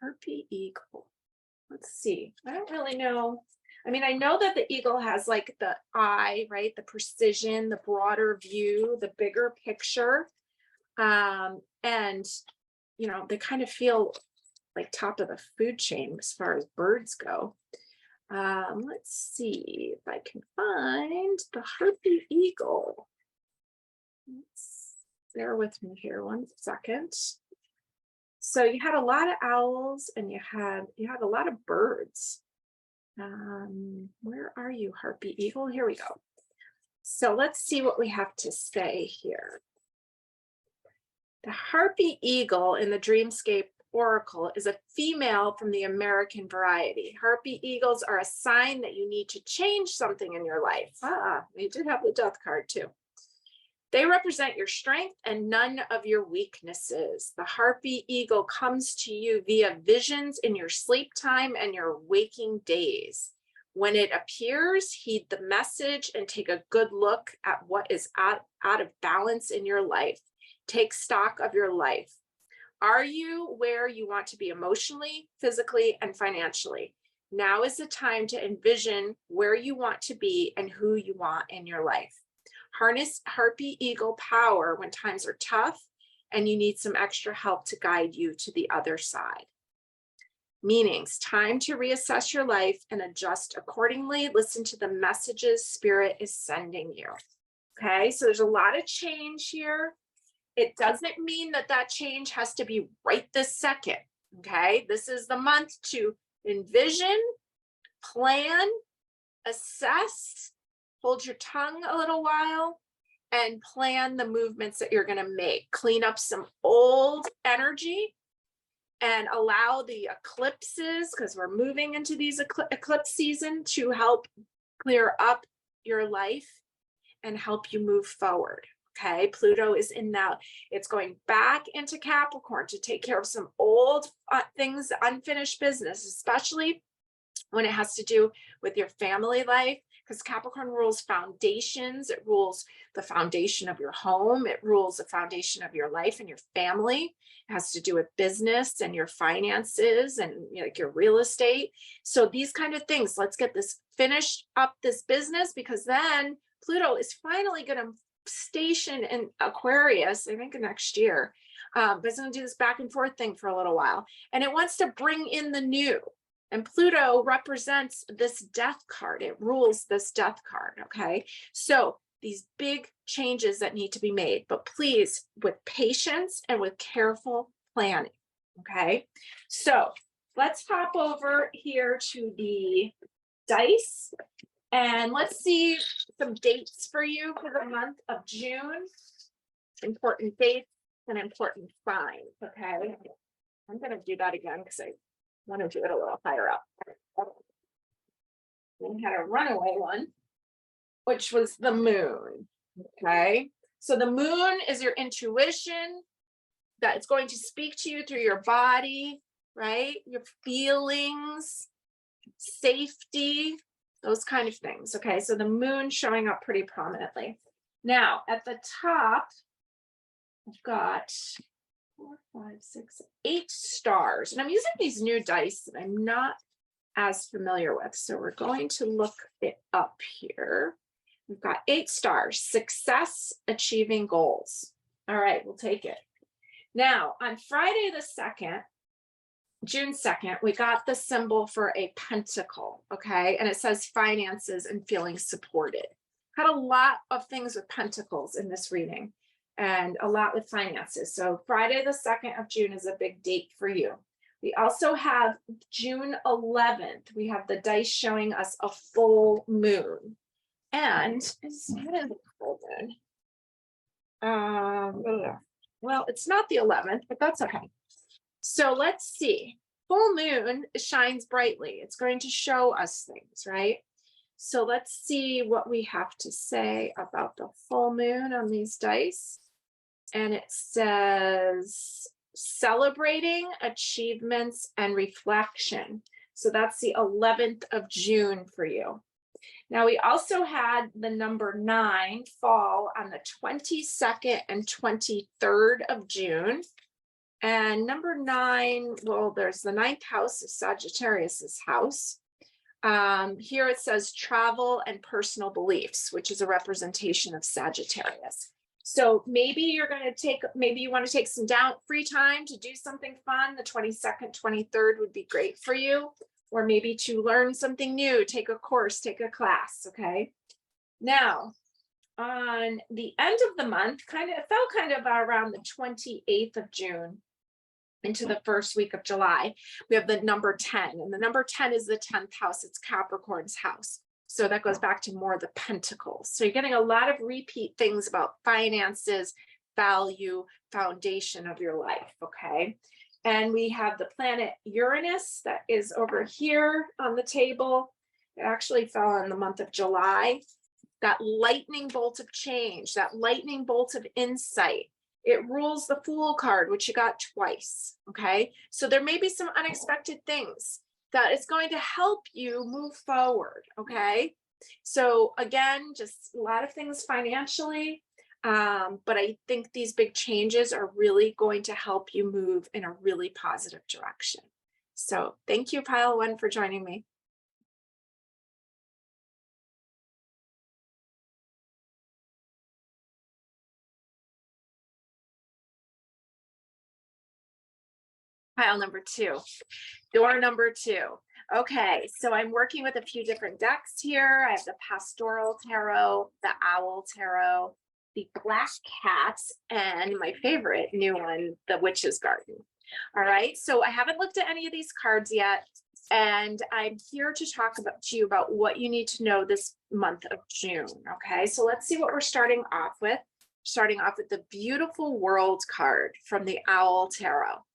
Speaker 1: Harpy eagle. Let's see. I don't really know. I mean, I know that the eagle has like the eye, right? The precision, the broader view, the bigger picture. And, you know, they kind of feel like top of the food chain as far as birds go. Let's see if I can find the harpy eagle. Bear with me here 1 second. So you had a lot of owls and you had a lot of birds. Where are you, harpy eagle? Here we go. So let's see what we have to say here. The harpy eagle in the Dreamscape Oracle is a female from the American variety. Harpy eagles are a sign that you need to change something in your life. We did have the Death card too. They represent your strength and none of your weaknesses. The harpy eagle comes to you via visions in your sleep time and your waking days. When it appears, heed the message and take a good look at what is out of balance in your life. Take stock of your life. Are you where you want to be emotionally, physically, and financially? Now is the time to envision where you want to be and who you want in your life. Harness harpy eagle power when times are tough and you need some extra help to guide you to the other side. Meanings, time to reassess your life and adjust accordingly. Listen to the messages Spirit is sending you. Okay, so there's a lot of change here. It doesn't mean that that change has to be right this second. Okay, this is the month to envision, plan, assess, hold your tongue a little while, and plan the movements that you're going to make. Clean up some old energy and allow the eclipses, because we're moving into these eclipse season, to help clear up your life and help you move forward. Okay, Pluto is in now. It's going back into Capricorn to take care of some old things, unfinished business, especially when it has to do with your family life, because Capricorn rules foundations. It rules the foundation of your home. It rules the foundation of your life and your family. It has to do with business and your finances and like your real estate. So these kind of things, let's get this finished up, this business, because then Pluto is finally going to station in Aquarius, I think next year, but it's going to do this back and forth thing for a little while, and it wants to bring in the new. And Pluto represents this death card. It rules this death card. Okay, so these big changes that need to be made, but please, with patience and with careful planning. Okay, so let's hop over here to the dice. And let's see some dates for you for the month of June. Important dates and important signs, okay? I'm going to do that again because I want to do it a little higher up. We had a runaway one, which was the moon, okay? So the moon is your intuition, that it's going to speak to you through your body, right? Your feelings, safety, those kind of things. Okay, so the moon showing up pretty prominently. Now at the top, I've got 4, 5, 6, 8 stars, and I'm using these new dice that I'm not as familiar with. So we're going to look it up here. We've got 8 stars, success, achieving goals. All right, we'll take it. Now on Friday the 2nd, June 2nd, we got the symbol for a pentacle, okay? And it says finances and feeling supported. Had a lot of things with pentacles in this reading and a lot with finances. So Friday the 2nd of June is a big date for you. We also have June 11th. We have the dice showing us a full moon. And it's not a full moon. Well, it's not the 11th, but that's okay. So let's see. Full moon shines brightly. It's going to show us things, right? So let's see what we have to say about the full moon on these dice. And it says celebrating achievements and reflection. So that's the 11th of June for you. Now we also had the number 9 fall on the 22nd and 23rd of June. And number 9, well, there's the 9th house of Sagittarius's house. Here it says travel and personal beliefs, which is a representation of Sagittarius. So maybe you're going to take, maybe you want to take some free time to do something fun. The 22nd, 23rd would be great for you, or maybe to learn something new, take a course, take a class. Okay. Now, on the end of the month, it fell kind of around the 28th of June into the first week of July, we have the number 10, and the number 10 is the 10th house. It's Capricorn's house. So that goes back to more of the pentacles. So you're getting a lot of repeat things about finances, value, foundation of your life. Okay. And we have the planet Uranus that is over here on the table. It actually fell in the month of July. That lightning bolt of change, that lightning bolt of insight. It rules the Fool card, which you got twice, okay? So there may be some unexpected things that is going to help you move forward, okay? So again, just a lot of things financially, but I think these big changes are really going to help you move in a really positive direction. So thank you, Pile 1, for joining me. Pile number 2, door number 2. Okay, so I'm working with a few different decks here. I have the Pastoral Tarot, the Owl Tarot, the Black Cat, and my favorite new one, the Witch's Garden. All right, so I haven't looked at any of these cards yet, And I'm here to talk to you about what you need to know this month of June. Okay, so let's see what we're starting off with. Starting off with the beautiful World card from the Owl Tarot.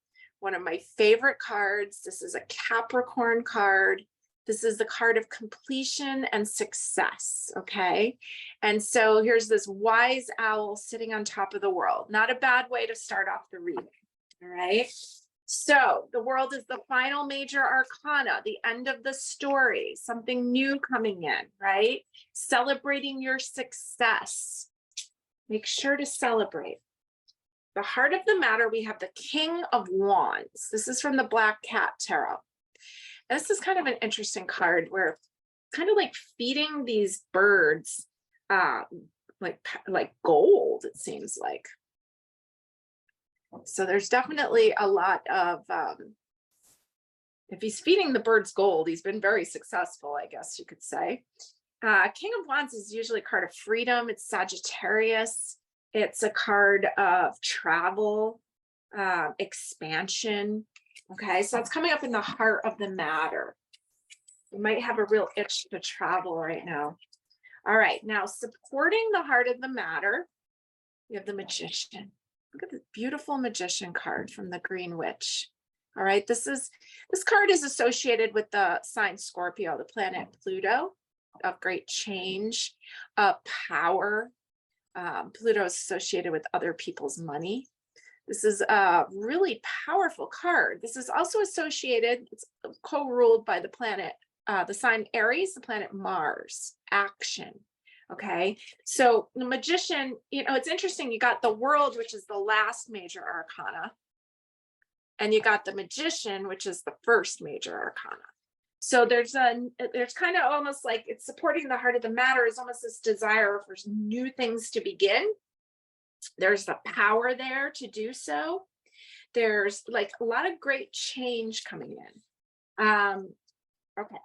Speaker 1: One of my favorite cards. This is a Capricorn card. This is the card of completion and success, okay? And so here's this wise owl sitting on top of the world. Not a bad way to start off the reading, all right? So the world is the final major arcana, the end of the story, something new coming in, right? Celebrating your success. Make sure to celebrate. The heart of the matter, we have the King of Wands. This is from the Black Cat Tarot. And this is kind of an interesting card where kind of like feeding these birds like gold, it seems like. So there's definitely a lot of, if he's feeding the birds gold, he's been very successful, I guess you could say. King of Wands is usually a card of freedom. It's Sagittarius. It's a card of travel, expansion. Okay, so it's coming up in the heart of the matter. You might have a real itch to travel right now. All right, now supporting the heart of the matter, we have the Magician. Look at the beautiful Magician card from the Green Witch. All right, this card is associated with the sign Scorpio, the planet Pluto, of great change, of power. Pluto is associated with other people's money. This is a really powerful card. This is also associated, it's co-ruled by the planet, the sign Aries, the planet Mars, action. Okay, so the Magician, you know, it's interesting. You got the World, which is the last major arcana, and you got the Magician, which is the first major arcana. So there's kind of almost like it's supporting the heart of the matter is almost this desire for new things to begin. There's the power there to do so. There's like a lot of great change coming in. Okay,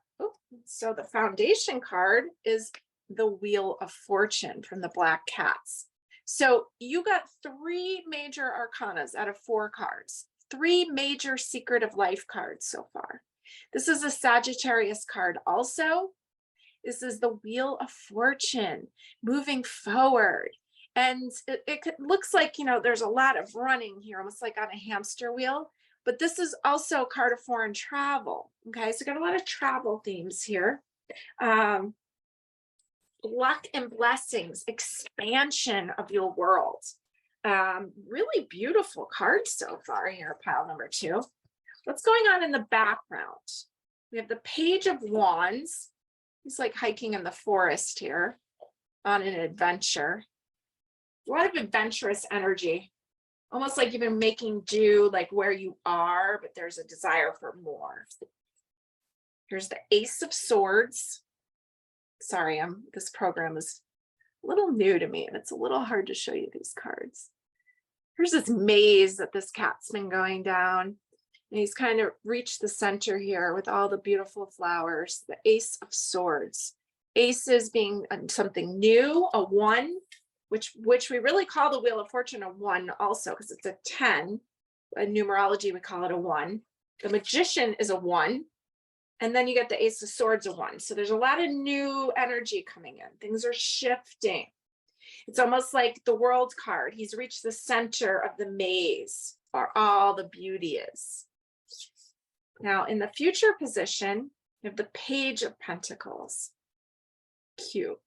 Speaker 1: so the foundation card is the Wheel of Fortune from the Black Cats. So you got 3 major arcanas out of 4 cards, 3 major secret of life cards so far. This is a Sagittarius card also. This is the Wheel of Fortune, moving forward. And it looks like, you know, there's a lot of running here, almost like on a hamster wheel. But this is also a card of foreign travel. Okay, so got a lot of travel themes here. Luck and blessings, expansion of your world. Really beautiful cards so far here, pile number 2. What's going on in the background? We have the Page of Wands. He's like hiking in the forest here on an adventure. A lot of adventurous energy, almost like you've been making do like where you are, but there's a desire for more. Here's the Ace of Swords. Sorry, this program is a little new to me and it's a little hard to show you these cards. Here's this maze that this cat's been going down. And he's kind of reached the center here with all the beautiful flowers. The Ace of Swords. Aces being something new, a 1, which we really call the Wheel of Fortune a 1 also because it's a 10. In numerology, we call it a 1. The Magician is a 1. And then you get the Ace of Swords a 1. So there's a lot of new energy coming in. Things are shifting. It's almost like the World card. He's reached the center of the maze where all the beauty is. Now, in the future position, you have the Page of Pentacles. Cute.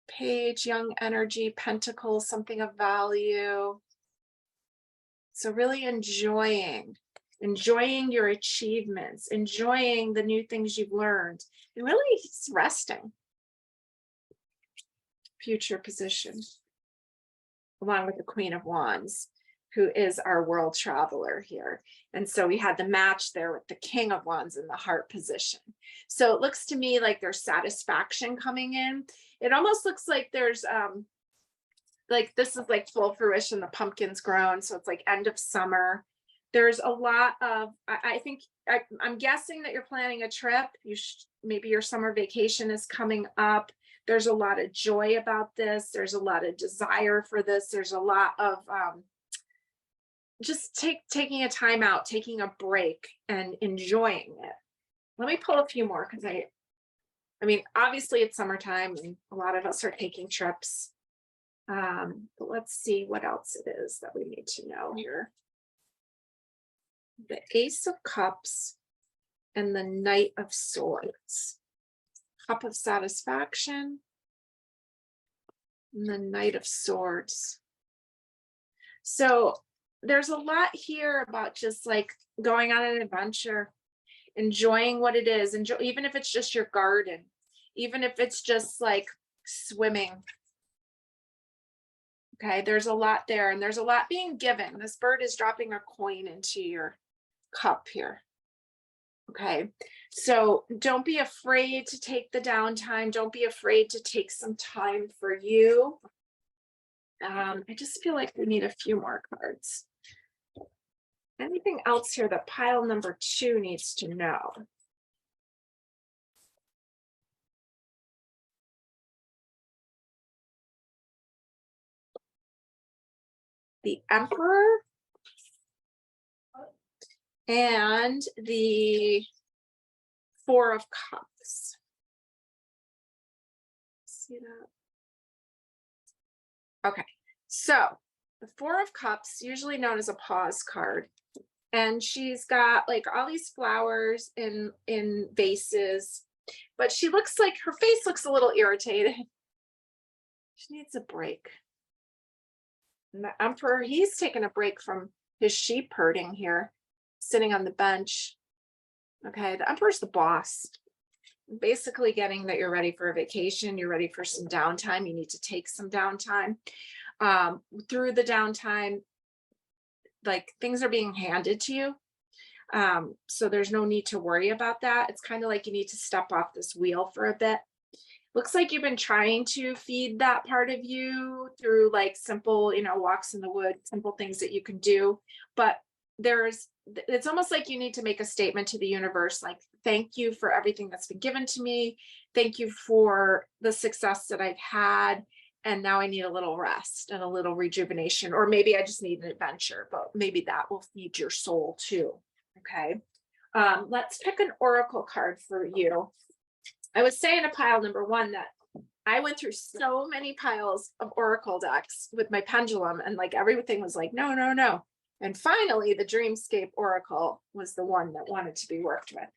Speaker 1: Page, young energy, Pentacles, something of value. So really enjoying your achievements, enjoying the new things you've learned, and really resting. Future position, along with the Queen of Wands, who is our world traveler here. And so we had the match there with the King of Wands in the heart position. So it looks to me like there's satisfaction coming in. It almost looks like there's like this is like full fruition, the pumpkin's grown. So it's like end of summer. There's a lot of, I'm guessing that you're planning a trip. Maybe your summer vacation is coming up. There's a lot of joy about this. There's a lot of desire for this. There's a lot of just taking a time out, taking a break and enjoying it. Let me pull a few more because I mean, obviously it's summertime and a lot of us are taking trips. But let's see what else it is that we need to know here. The Ace of Cups and the Knight of Swords. Cup of Satisfaction and the Knight of Swords. So there's a lot here about just like going on an adventure, enjoying what it is, even if it's just your garden, even if it's just like swimming. Okay, there's a lot there, and there's a lot being given. This bird is dropping a coin into your cup here. Okay, so don't be afraid to take the downtime. Don't be afraid to take some time for you. I just feel like we need a few more cards. Anything else here that pile number 2 needs to know? The Emperor and the Four of Cups. See that? Okay, so the Four of Cups, usually known as a pause card, and she's got like all these flowers in vases, but she looks like her face looks a little irritated. She needs a break. And the Emperor, he's taking a break from his sheep herding here, sitting on the bench. Okay, the Emperor's the boss. Basically getting that you're ready for a vacation, you're ready for some downtime, you need to take some downtime. Through the downtime, like things are being handed to you. So there's no need to worry about that. It's kind of like you need to step off this wheel for a bit. Looks like you've been trying to feed that part of you through like simple, walks in the woods, simple things that you can do. But it's almost like you need to make a statement to the universe, like, thank you for everything that's been given to me. Thank you for the success that I've had. And now I need a little rest and a little rejuvenation, or maybe I just need an adventure, but maybe that will feed your soul too. Okay. Let's pick an oracle card for you. I was saying in pile number 1 that I went through so many piles of oracle decks with my pendulum, and like everything was like, no, no, no. And finally, the Dreamscape Oracle was the one that wanted to be worked with.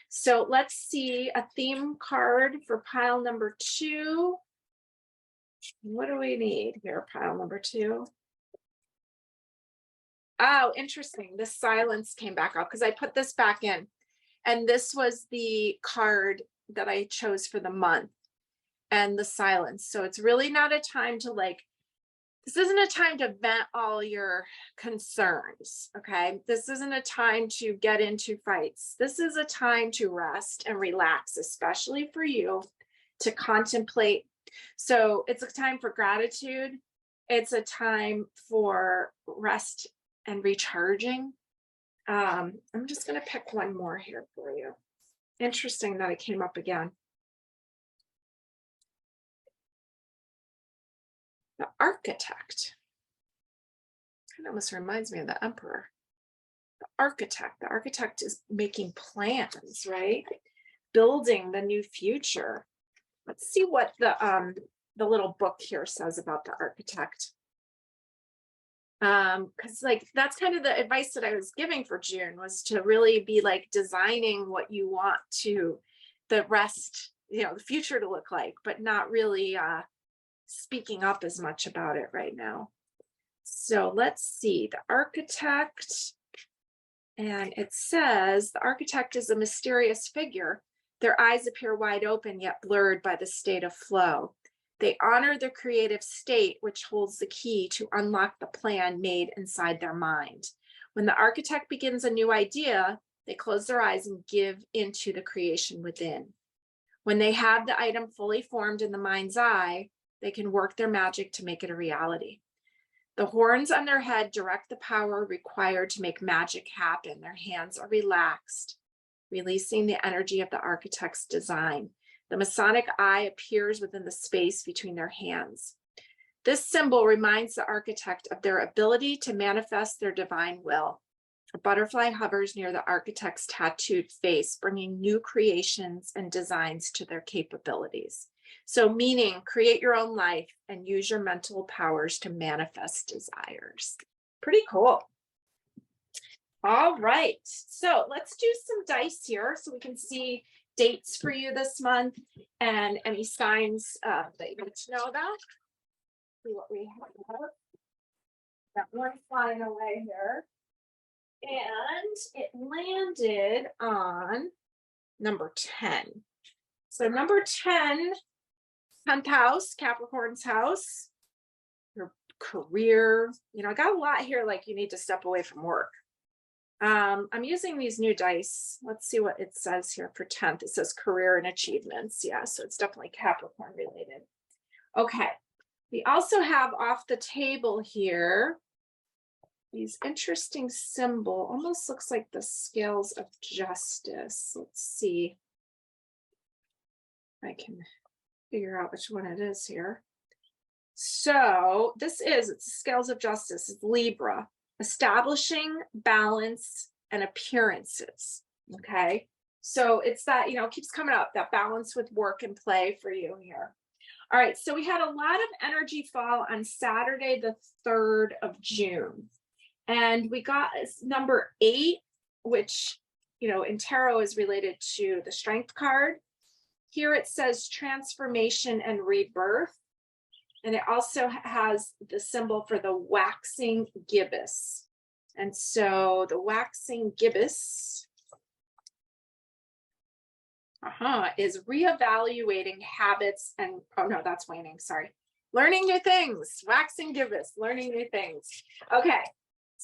Speaker 1: So let's see a theme card for pile number 2. What do we need here, pile number 2? Oh, interesting. The Silence came back out because I put this back in. And this was the card that I chose for the month, and the Silence. So it's really not a time to this isn't a time to vent all your concerns. Okay. This isn't a time to get into fights. This is a time to rest and relax, especially for you to contemplate. So it's a time for gratitude. It's a time for rest and recharging. I'm just going to pick one more here for you. Interesting that it came up again. The Architect. Kind of almost reminds me of the Emperor. The Architect is making plans, right? Building the new future. Let's see what the little book here says about the Architect. Because that's kind of the advice that I was giving for June, was to really be designing what you want the rest, the future to look like, but not really speaking up as much about it right now. So let's see, the Architect, and it says the Architect is a mysterious figure. Their eyes appear wide open yet blurred by the state of flow. They honor the creative state, which holds the key to unlock the plan made inside their mind. When the Architect begins a new idea, they close their eyes and give into the creation within. When they have the item fully formed in the mind's eye, they can work their magic to make it a reality. The horns on their head direct the power required to make magic happen. Their hands are relaxed, releasing the energy of the Architect's design. The Masonic eye appears within the space between their hands. This symbol reminds the architect of their ability to manifest their divine will. A butterfly hovers near the architect's tattooed face, bringing new creations and designs to their capabilities. So meaning create your own life and use your mental powers to manifest desires. Pretty cool. All right, so let's do some dice here so we can see dates for you this month and any signs that you need to know about. See what we have. Got one flying away here. And it landed on number 10. So number 10, 10th house, Capricorn's house, your career. You know, I got a lot here, like you need to step away from work. I'm using these new dice. Let's see what it says here for 10th. It says career and achievements. Yeah, so it's definitely Capricorn related. Okay. We also have off the table here these interesting symbol, almost looks like the scales of justice. Let's see if I can figure out which one it is here. So it's scales of justice, it's Libra, establishing balance and appearances. Okay. So it's that, you know, it keeps coming up, that balance with work and play for you here. All right. So we had a lot of energy fall on Saturday, the 3rd of June. And we got number 8, which, you know, in tarot is related to the strength card. Here it says transformation and rebirth. And it also has the symbol for the waxing gibbous. And so the waxing gibbous is reevaluating habits and, oh no, that's waning, sorry. Learning new things, waxing gibbous, learning new things. Okay.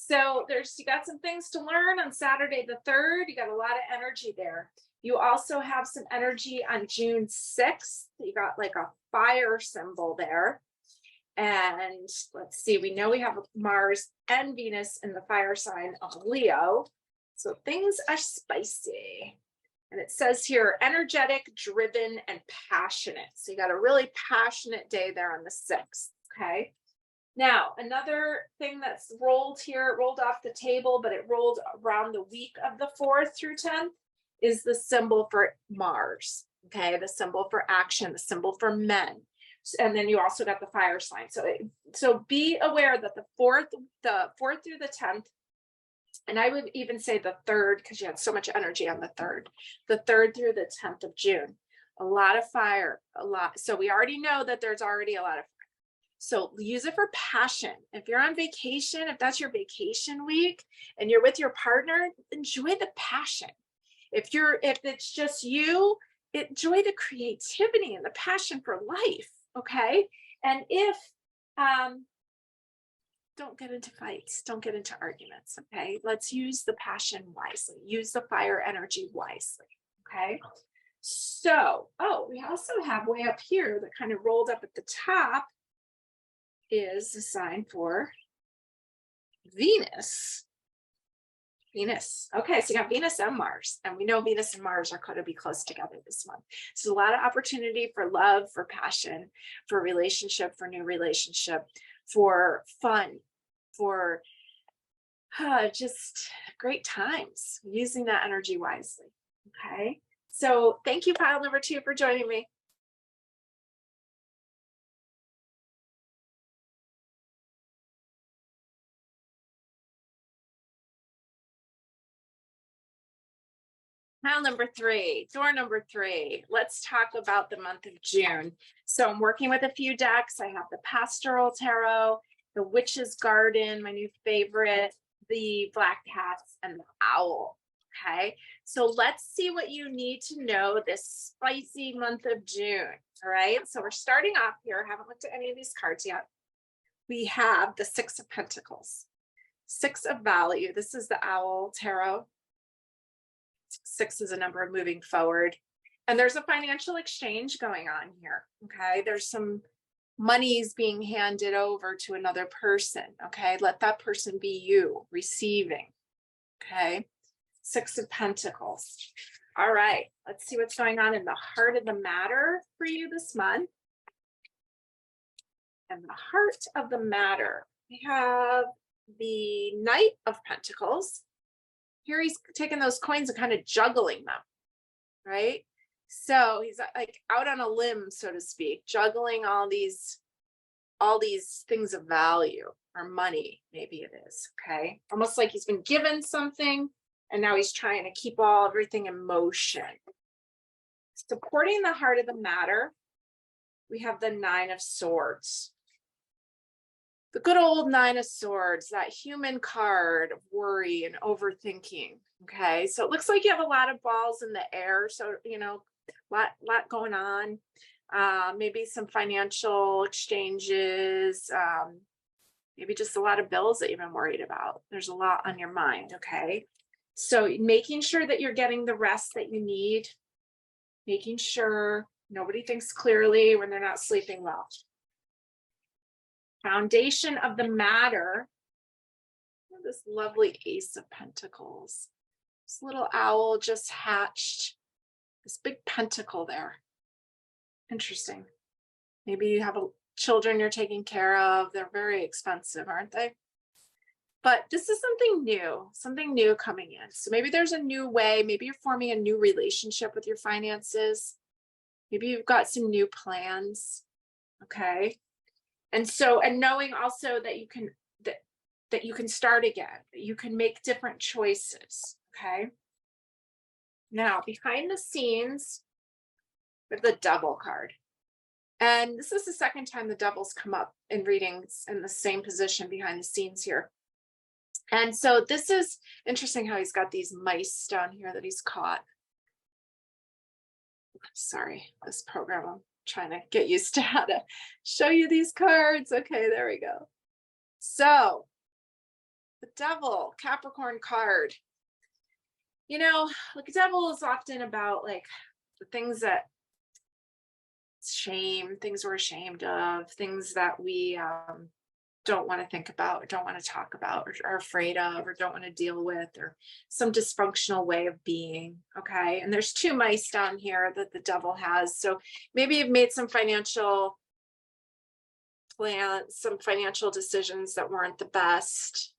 Speaker 1: So you got some things to learn on Saturday the 3rd. You got a lot of energy there. You also have some energy on June 6th. You got like a fire symbol there. And let's see, we know we have Mars and Venus in the fire sign of Leo. So things are spicy. And it says here, energetic, driven, and passionate. So you got a really passionate day there on the 6th, okay? Now, another thing that's rolled here, it rolled off the table, but it rolled around the week of the 4th through 10th, is the symbol for Mars, okay? The symbol for action, the symbol for men. And then you also got the fire sign. So be aware that the 4th through the 10th, and I would even say the 3rd, because you had so much energy on the 3rd through the 10th of June, a lot of fire, a lot. So we already know that there's already a lot of fire. So use it for passion. If you're on vacation, if that's your vacation week and you're with your partner, enjoy the passion. If it's just you, enjoy the creativity and the passion for life. Okay. And if, don't get into fights, don't get into arguments. Okay. Let's use the passion wisely, use the fire energy wisely. Okay. So, we also have way up here that kind of rolled up at the top is the sign for Venus. Okay, so you got Venus and Mars, and we know Venus and Mars are going to be close together this month. So a lot of opportunity for love, for passion, for relationship, for new relationship, for fun, for just great times using that energy wisely. Okay, so thank you, pile number 2, for joining me. Pile number 3, door number 3. Let's talk about the month of June. So I'm working with a few decks. I have the Pastoral Tarot, the Witch's Garden, my new favorite, the Black Cats, and the Owl. Okay, so let's see what you need to know this spicy month of June. All right, so we're starting off here. I haven't looked at any of these cards yet. We have the 6 of Pentacles, 6 of Value. This is the Owl Tarot. 6 is a number of moving forward. And there's a financial exchange going on here. Okay. There's some monies being handed over to another person. Okay. Let that person be you receiving. Okay. 6 of Pentacles. All right. Let's see what's going on in the heart of the matter for you this month. And the heart of the matter, we have the Knight of Pentacles. Here he's taking those coins and kind of juggling them, right? So he's like out on a limb, so to speak, juggling all these things of value, or money, maybe it is, okay? Almost like he's been given something and now he's trying to keep everything in motion. Supporting the heart of the matter, we have the Nine of Swords. The good old Nine of Swords, that human card of worry and overthinking, okay? So it looks like you have a lot of balls in the air, so, you know, lot going on. Maybe some financial exchanges, maybe just a lot of bills that you've been worried about. There's a lot on your mind, okay? So making sure that you're getting the rest that you need, making sure nobody thinks clearly when they're not sleeping well. Foundation of the matter, this lovely Ace of Pentacles. This little owl just hatched this big pentacle there. Interesting. Maybe you have children you're taking care of. They're very expensive, aren't they? But this is something new coming in. So maybe there's a new way. Maybe you're forming a new relationship with your finances. Maybe you've got some new plans. Okay. And knowing also that you can that you can start again, that you can make different choices. Okay. Now, behind the scenes, with the Devil card. And this is the second time the Devil's come up in readings in the same position behind the scenes here. And so this is interesting how he's got these mice down here that he's caught. Sorry, this program, I'm trying to get used to how to show you these cards. Okay, there we go. So the Devil, Capricorn card. You know, like the Devil is often about like the things that things we're ashamed of, things that we don't want to think about, don't want to talk about, or are afraid of, or don't want to deal with, or some dysfunctional way of being. Okay. And there's two mice down here that the Devil has. So maybe you've made some financial plans, some financial decisions that weren't the best.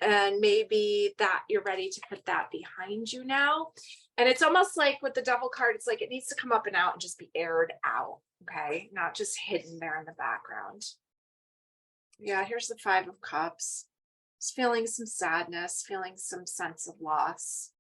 Speaker 1: And maybe that you're ready to put that behind you now. And it's almost like with the Devil card, it's like it needs to come up and out and just be aired out. Okay. Not just hidden there in the background. Yeah, here's the Five of Cups. Just feeling some sadness, feeling some sense of loss.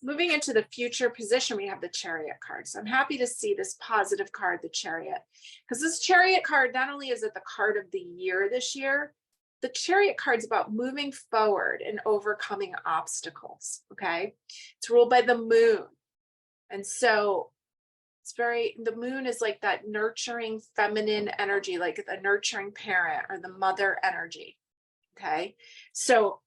Speaker 1: Moving into the future position, we have the Chariot card. So I'm happy to see this positive card, the Chariot, because this Chariot card, not only is it the card of the year this year, the Chariot card's about moving forward and overcoming obstacles. Okay. It's ruled by the moon. And so the moon is like that nurturing feminine energy, like the nurturing parent or the mother energy. Okay. So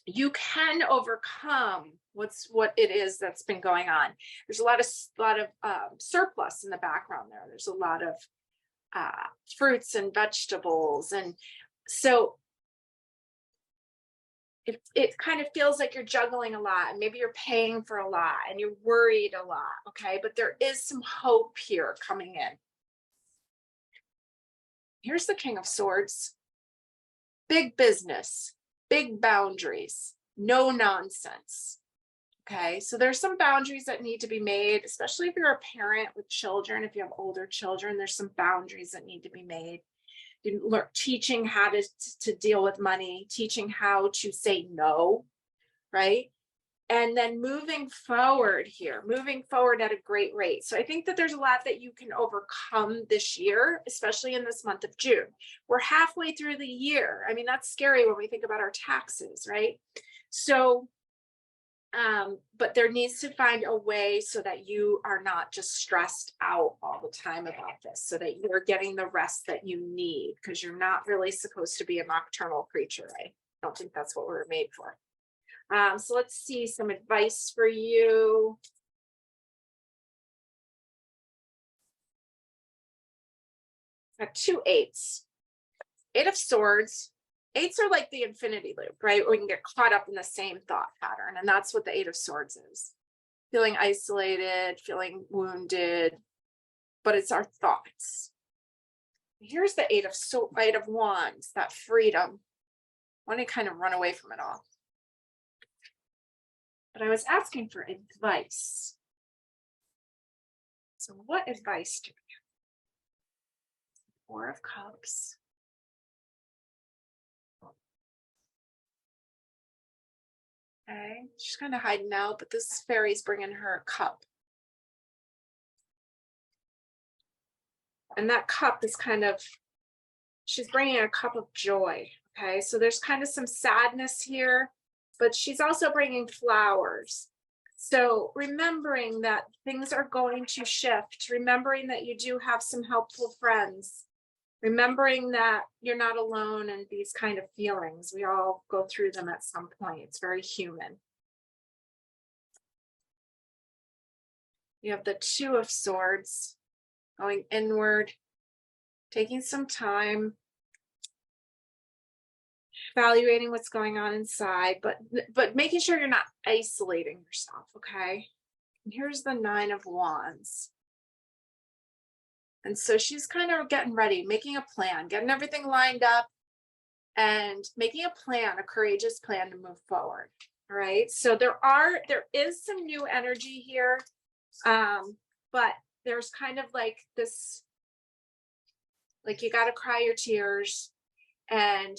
Speaker 1: you can overcome what it is that's been going on. There's a lot of surplus in the background there. There's a lot of fruits and vegetables. And so it kind of feels like you're juggling a lot, and maybe you're paying for a lot and you're worried a lot. Okay. But there is some hope here coming in. Here's the King of Swords. Big business, big boundaries, no nonsense. Okay. So there's some boundaries that need to be made, especially if you're a parent with children. If you have older children, there's some boundaries that need to be made. Teaching how to deal with money, teaching how to say no, right? And then moving forward at a great rate. So I think that there's a lot that you can overcome this year, especially in this month of June. We're halfway through the year. I mean, that's scary when we think about our taxes, right? So, but there needs to find a way so that you are not just stressed out all the time about this, so that you're getting the rest that you need, because you're not really supposed to be a nocturnal creature. I don't think that's what we're made for. So let's see some advice for you. Got two eights. Eight of Swords. Eights are like the infinity loop, right? Or we can get caught up in the same thought pattern. And that's what the Eight of Swords is. Feeling isolated, feeling wounded, but it's our thoughts. Here's the Eight of Wands, that freedom. I want to kind of run away from it all. But I was asking for advice. So what advice do we have? Four of Cups. Okay, she's kind of hiding out, but this fairy's bringing her a cup. And that cup is kind of, she's bringing a cup of joy. Okay, so there's kind of some sadness here, but she's also bringing flowers. So remembering that things are going to shift, remembering that you do have some helpful friends, remembering that you're not alone in these kind of feelings. We all go through them at some point. It's very human. You have the Two of Swords going inward, taking some time, evaluating what's going on inside, but making sure you're not isolating yourself, okay? And here's the Nine of Wands. And so she's kind of getting ready, making a plan, getting everything lined up and making a plan, a courageous plan to move forward. All right. So there is some new energy here. But there's kind of like this, like you got to cry your tears and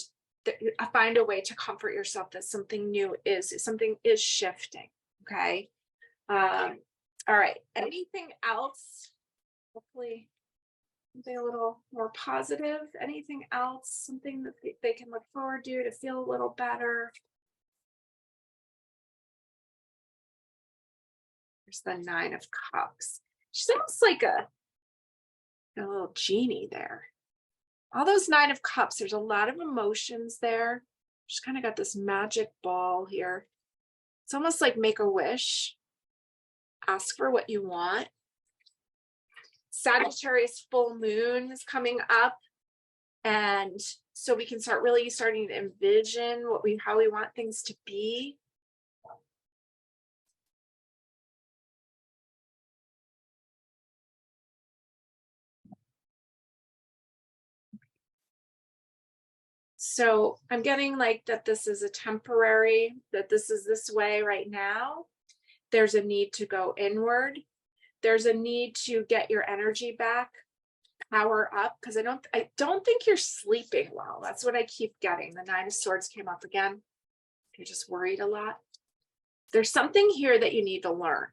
Speaker 1: find a way to comfort yourself that something is shifting. Okay. All right. Anything else? Hopefully something a little more positive. Anything else? Something that they can look forward to feel a little better. There's the Nine of Cups. She's almost like a little genie there. All those Nine of Cups, there's a lot of emotions there. She's kind of got this magic ball here. It's almost like make a wish. Ask for what you want. Sagittarius full moon is coming up. And so we can starting to envision how we want things to be. So I'm getting like that this is a temporary, that this is this way right now. There's a need to go inward. There's a need to get your energy back, power up, because I don't think you're sleeping well. That's what I keep getting. The Nine of Swords came up again. You're just worried a lot. There's something here that you need to learn.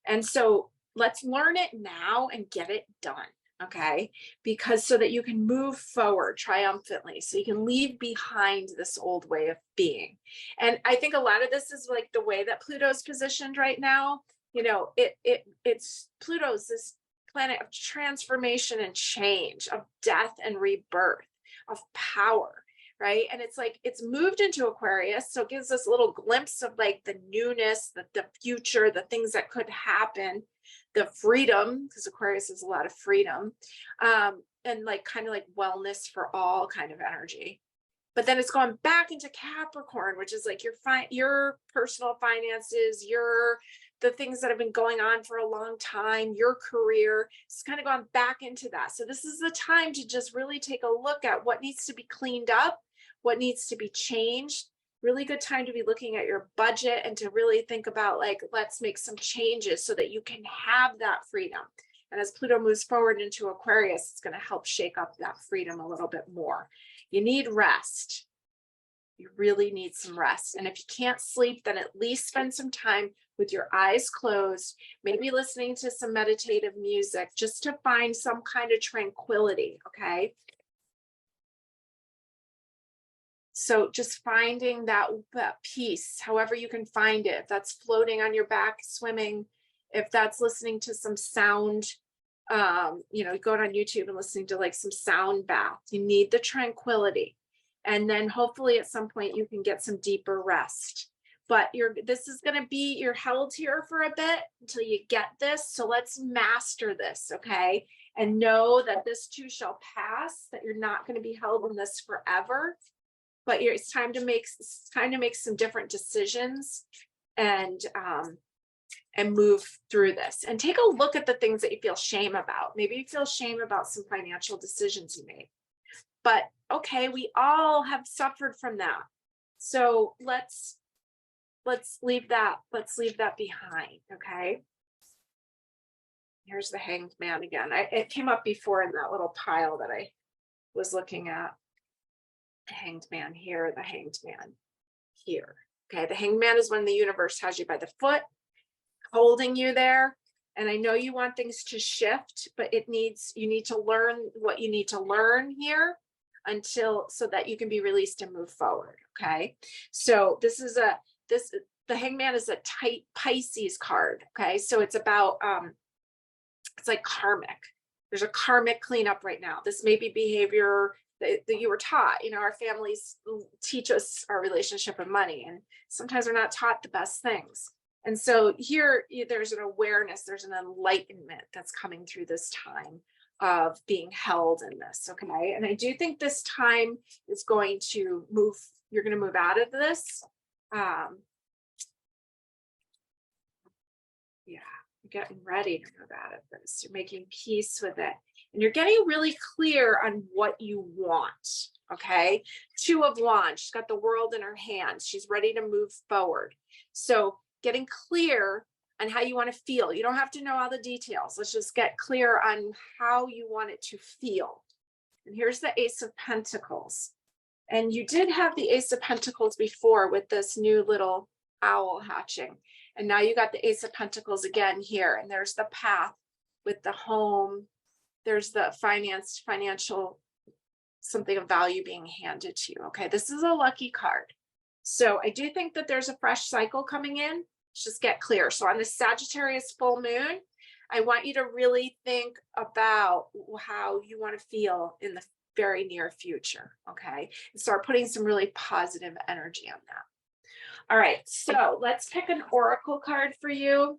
Speaker 1: And so let's learn it now and get it done. Okay, because so that you can move forward triumphantly, so you can leave behind this old way of being. And I think a lot of this is like the way that Pluto's positioned right now. You know, it's Pluto's this planet of transformation and change, of death and rebirth, of power, right? And it's like it's moved into Aquarius, so it gives us a little glimpse of like the newness, the future, the things that could happen, the freedom, because Aquarius is a lot of freedom, and like kind of like wellness for all kind of energy. But then it's gone back into Capricorn, which is like your personal finances, the things that have been going on for a long time, your career. It's kind of gone back into that. So this is the time to just really take a look at what needs to be cleaned up, what needs to be changed. Really good time to be looking at your budget and to really think about like, let's make some changes so that you can have that freedom. And as Pluto moves forward into Aquarius, it's going to help shake up that freedom a little bit more. You need rest. You really need some rest. And if you can't sleep, then at least spend some time with your eyes closed, maybe listening to some meditative music just to find some kind of tranquility, okay? So just finding that peace, however you can find it, if that's floating on your back, swimming, if that's listening to some sound, going on YouTube and listening to like some sound bath, you need the tranquility. And then hopefully at some point you can get some deeper rest. But this is going to be, you're held here for a bit until you get this. So let's master this, okay? And know that this too shall pass, that you're not going to be held in this forever. But it's time to make some different decisions and and move through this. And take a look at the things that you feel shame about. Maybe you feel shame about some financial decisions you made. But okay, we all have suffered from that. So let's leave that behind, okay? Here's the Hanged Man again. It came up before in that little pile that I was looking at. The Hanged Man here, the Hanged Man here. Okay, the Hanged Man is when the universe has you by the foot, holding you there. And I know you want things to shift, but you need to learn what you need to learn here so that you can be released and move forward. Okay. So the Hangman is a tight Pisces card. Okay. So it's about, it's like karmic. There's a karmic cleanup right now. This may be behavior that you were taught. Our families teach us our relationship with money, and sometimes we're not taught the best things. And so here, there's an awareness, there's an enlightenment that's coming through this time of being held in this, okay? And I do think this time is going to move, you're going to move out of this. Yeah, you're getting ready to move out of this. You're making peace with it. And you're getting really clear on what you want, okay? Two of Wands, she's got the world in her hands. She's ready to move forward. So getting clear on how you want to feel. You don't have to know all the details. Let's just get clear on how you want it to feel. And here's the Ace of Pentacles. And you did have the Ace of Pentacles before with this new little owl hatching. And now you got the Ace of Pentacles again here. And there's the path with the home. There's the financial, something of value being handed to you. Okay, this is a lucky card. So I do think that there's a fresh cycle coming in. Let's just get clear. So on the Sagittarius full moon, I want you to really think about how you want to feel in the very near future. Okay, and start putting some really positive energy on that. All right, so let's pick an oracle card for you.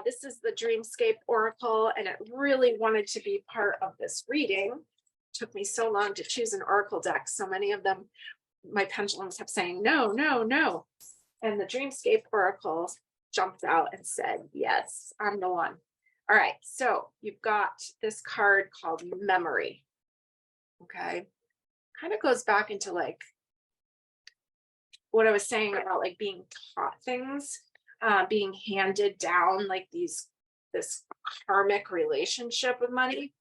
Speaker 1: This is the Dreamscape Oracle, and it really wanted to be part of this reading. It took me so long to choose an oracle deck. So many of them, my pendulums kept saying, no, no, no. And the Dreamscape Oracle jumped out and said, yes, I'm the one. All right, so you've got this card called Memory. Okay, kind of goes back into like what I was saying about like being taught things. Being handed down like this karmic relationship with money.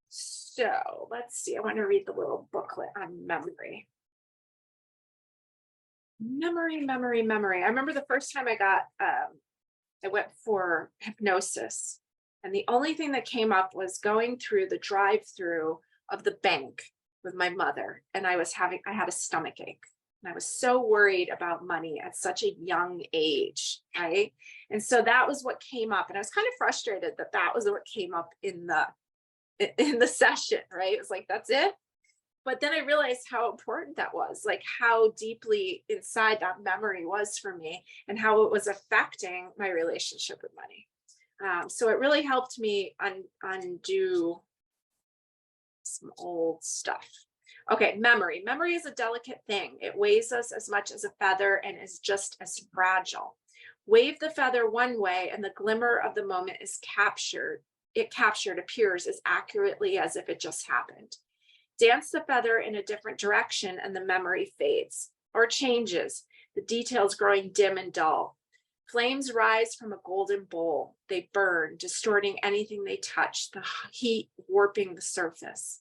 Speaker 1: So let's see. I want to read the little booklet on memory. Memory. I remember the first time I went for hypnosis, and the only thing that came up was going through the drive-through of the bank with my mother, and I had a stomach ache. And I was so worried about money at such a young age, right? And so that was what came up. And I was kind of frustrated that was what came up in the session, right? It was like, that's it. But then I realized how important that was, like how deeply inside that memory was for me and how it was affecting my relationship with money. So it really helped me undo some old stuff. Okay, memory. Memory is a delicate thing. It weighs us as much as a feather and is just as fragile. Wave the feather one way and the glimmer of the moment is captured. It appears as accurately as if it just happened. Dance the feather in a different direction and the memory fades or changes, the details growing dim and dull. Flames rise from a golden bowl. They burn, distorting anything they touch, the heat warping the surface.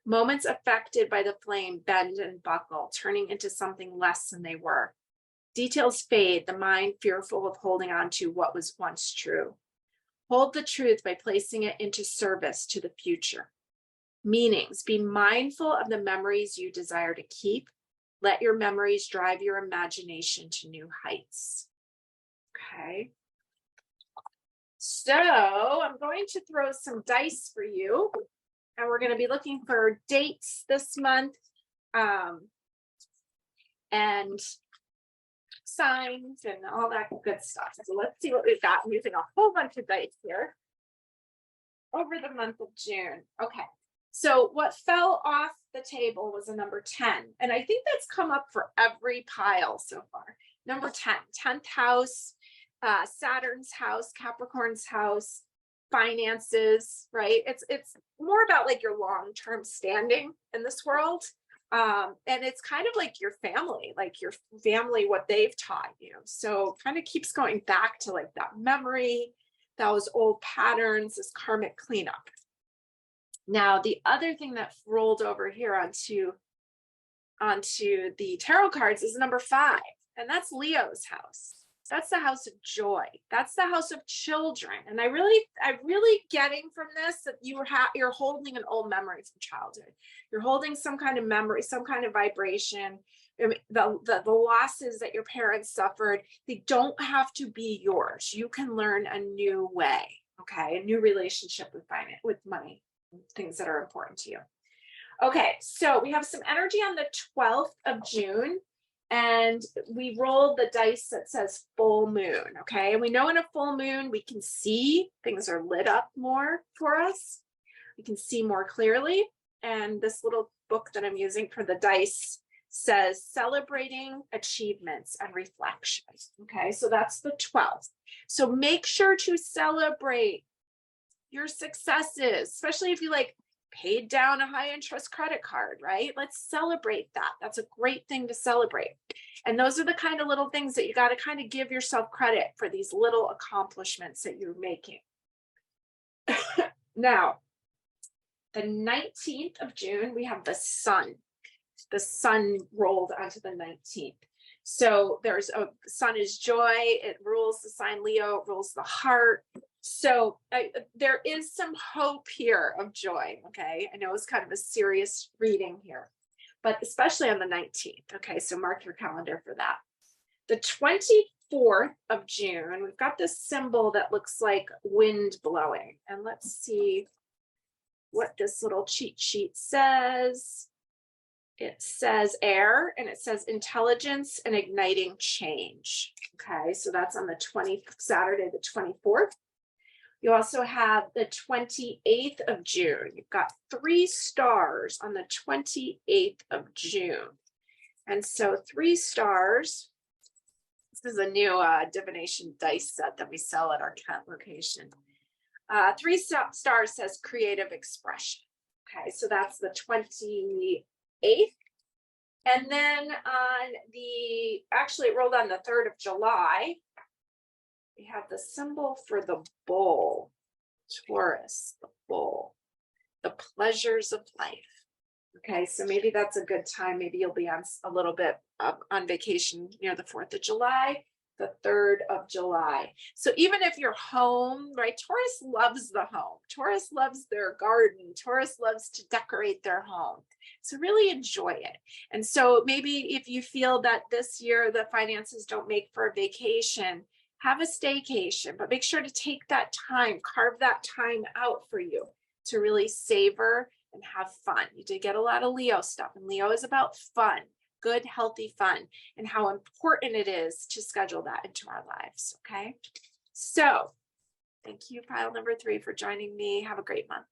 Speaker 1: Moments affected by the flame bend and buckle, turning into something less than they were. Details fade, the mind fearful of holding on to what was once true. Hold the truth by placing it into service to the future. Meanings: be mindful of the memories you desire to keep. Let your memories drive your imagination to new heights. Okay. So I'm going to throw some dice for you. And we're going to be looking for dates this month and signs and all that good stuff. So let's see what we've got. I'm using a whole bunch of dice here over the month of June. Okay, so what fell off the table was a number 10. And I think that's come up for every pile so far. Number 10, 10th house, Saturn's house, Capricorn's house, finances, right? It's more about like your long-term standing in this world. And it's kind of like your family, what they've taught you. So kind of keeps going back to like that memory, those old patterns, this karmic cleanup. Now, the other thing that rolled over here onto the tarot cards is number 5, and that's Leo's house. That's the house of joy. That's the house of children. And I'm really getting from this that you're holding an old memory from childhood. You're holding some kind of memory, some kind of vibration. I mean, the losses that your parents suffered, they don't have to be yours. You can learn a new way, okay? A new relationship with finance, with money, things that are important to you. Okay, so we have some energy on the 12th of June. And we rolled the dice that says full moon, okay? And we know in a full moon, we can see things are lit up more for us. We can see more clearly. And this little book that I'm using for the dice says celebrating achievements and reflection, okay? So that's the 12th. So make sure to celebrate your successes, especially if you like paid down a high interest credit card, right? Let's celebrate that. That's a great thing to celebrate. And those are the kind of little things that you got to kind of give yourself credit for, these little accomplishments that you're making. Now, the 19th of June, we have the sun. The sun rolled onto the 19th. So there's sun is joy. It rules the sign Leo, it rules the heart. So there is some hope here of joy, okay? I know it's kind of a serious reading here, but especially on the 19th, okay? So mark your calendar for that. The 24th of June, we've got this symbol that looks like wind blowing. And let's see what this little cheat sheet says. It says air, and it says intelligence and igniting change. Okay, so that's on the Saturday, the 24th. You also have the 28th of June. You've got 3 stars on the 28th of June. And so 3 stars, this is a new divination dice set that we sell at our Kent location. 3 stars says creative expression. Okay, so that's the 28th. And then on actually it rolled on the 3rd of July, we have the symbol for the bull, Taurus, the bull, the pleasures of life. Okay, so maybe that's a good time. Maybe you'll be on a little bit on vacation near the 4th of July, the 3rd of July. So even if you're home, right, Taurus loves the home. Taurus loves their garden. Taurus loves to decorate their home. So really enjoy it. And so maybe if you feel that this year the finances don't make for a vacation, have a staycation, but make sure to take that time, carve that time out for you to really savor and have fun. You did get a lot of Leo stuff, and Leo is about fun, good, healthy fun, and how important it is to schedule that into our lives, okay? So thank you, pile number 3, for joining me. Have a great month.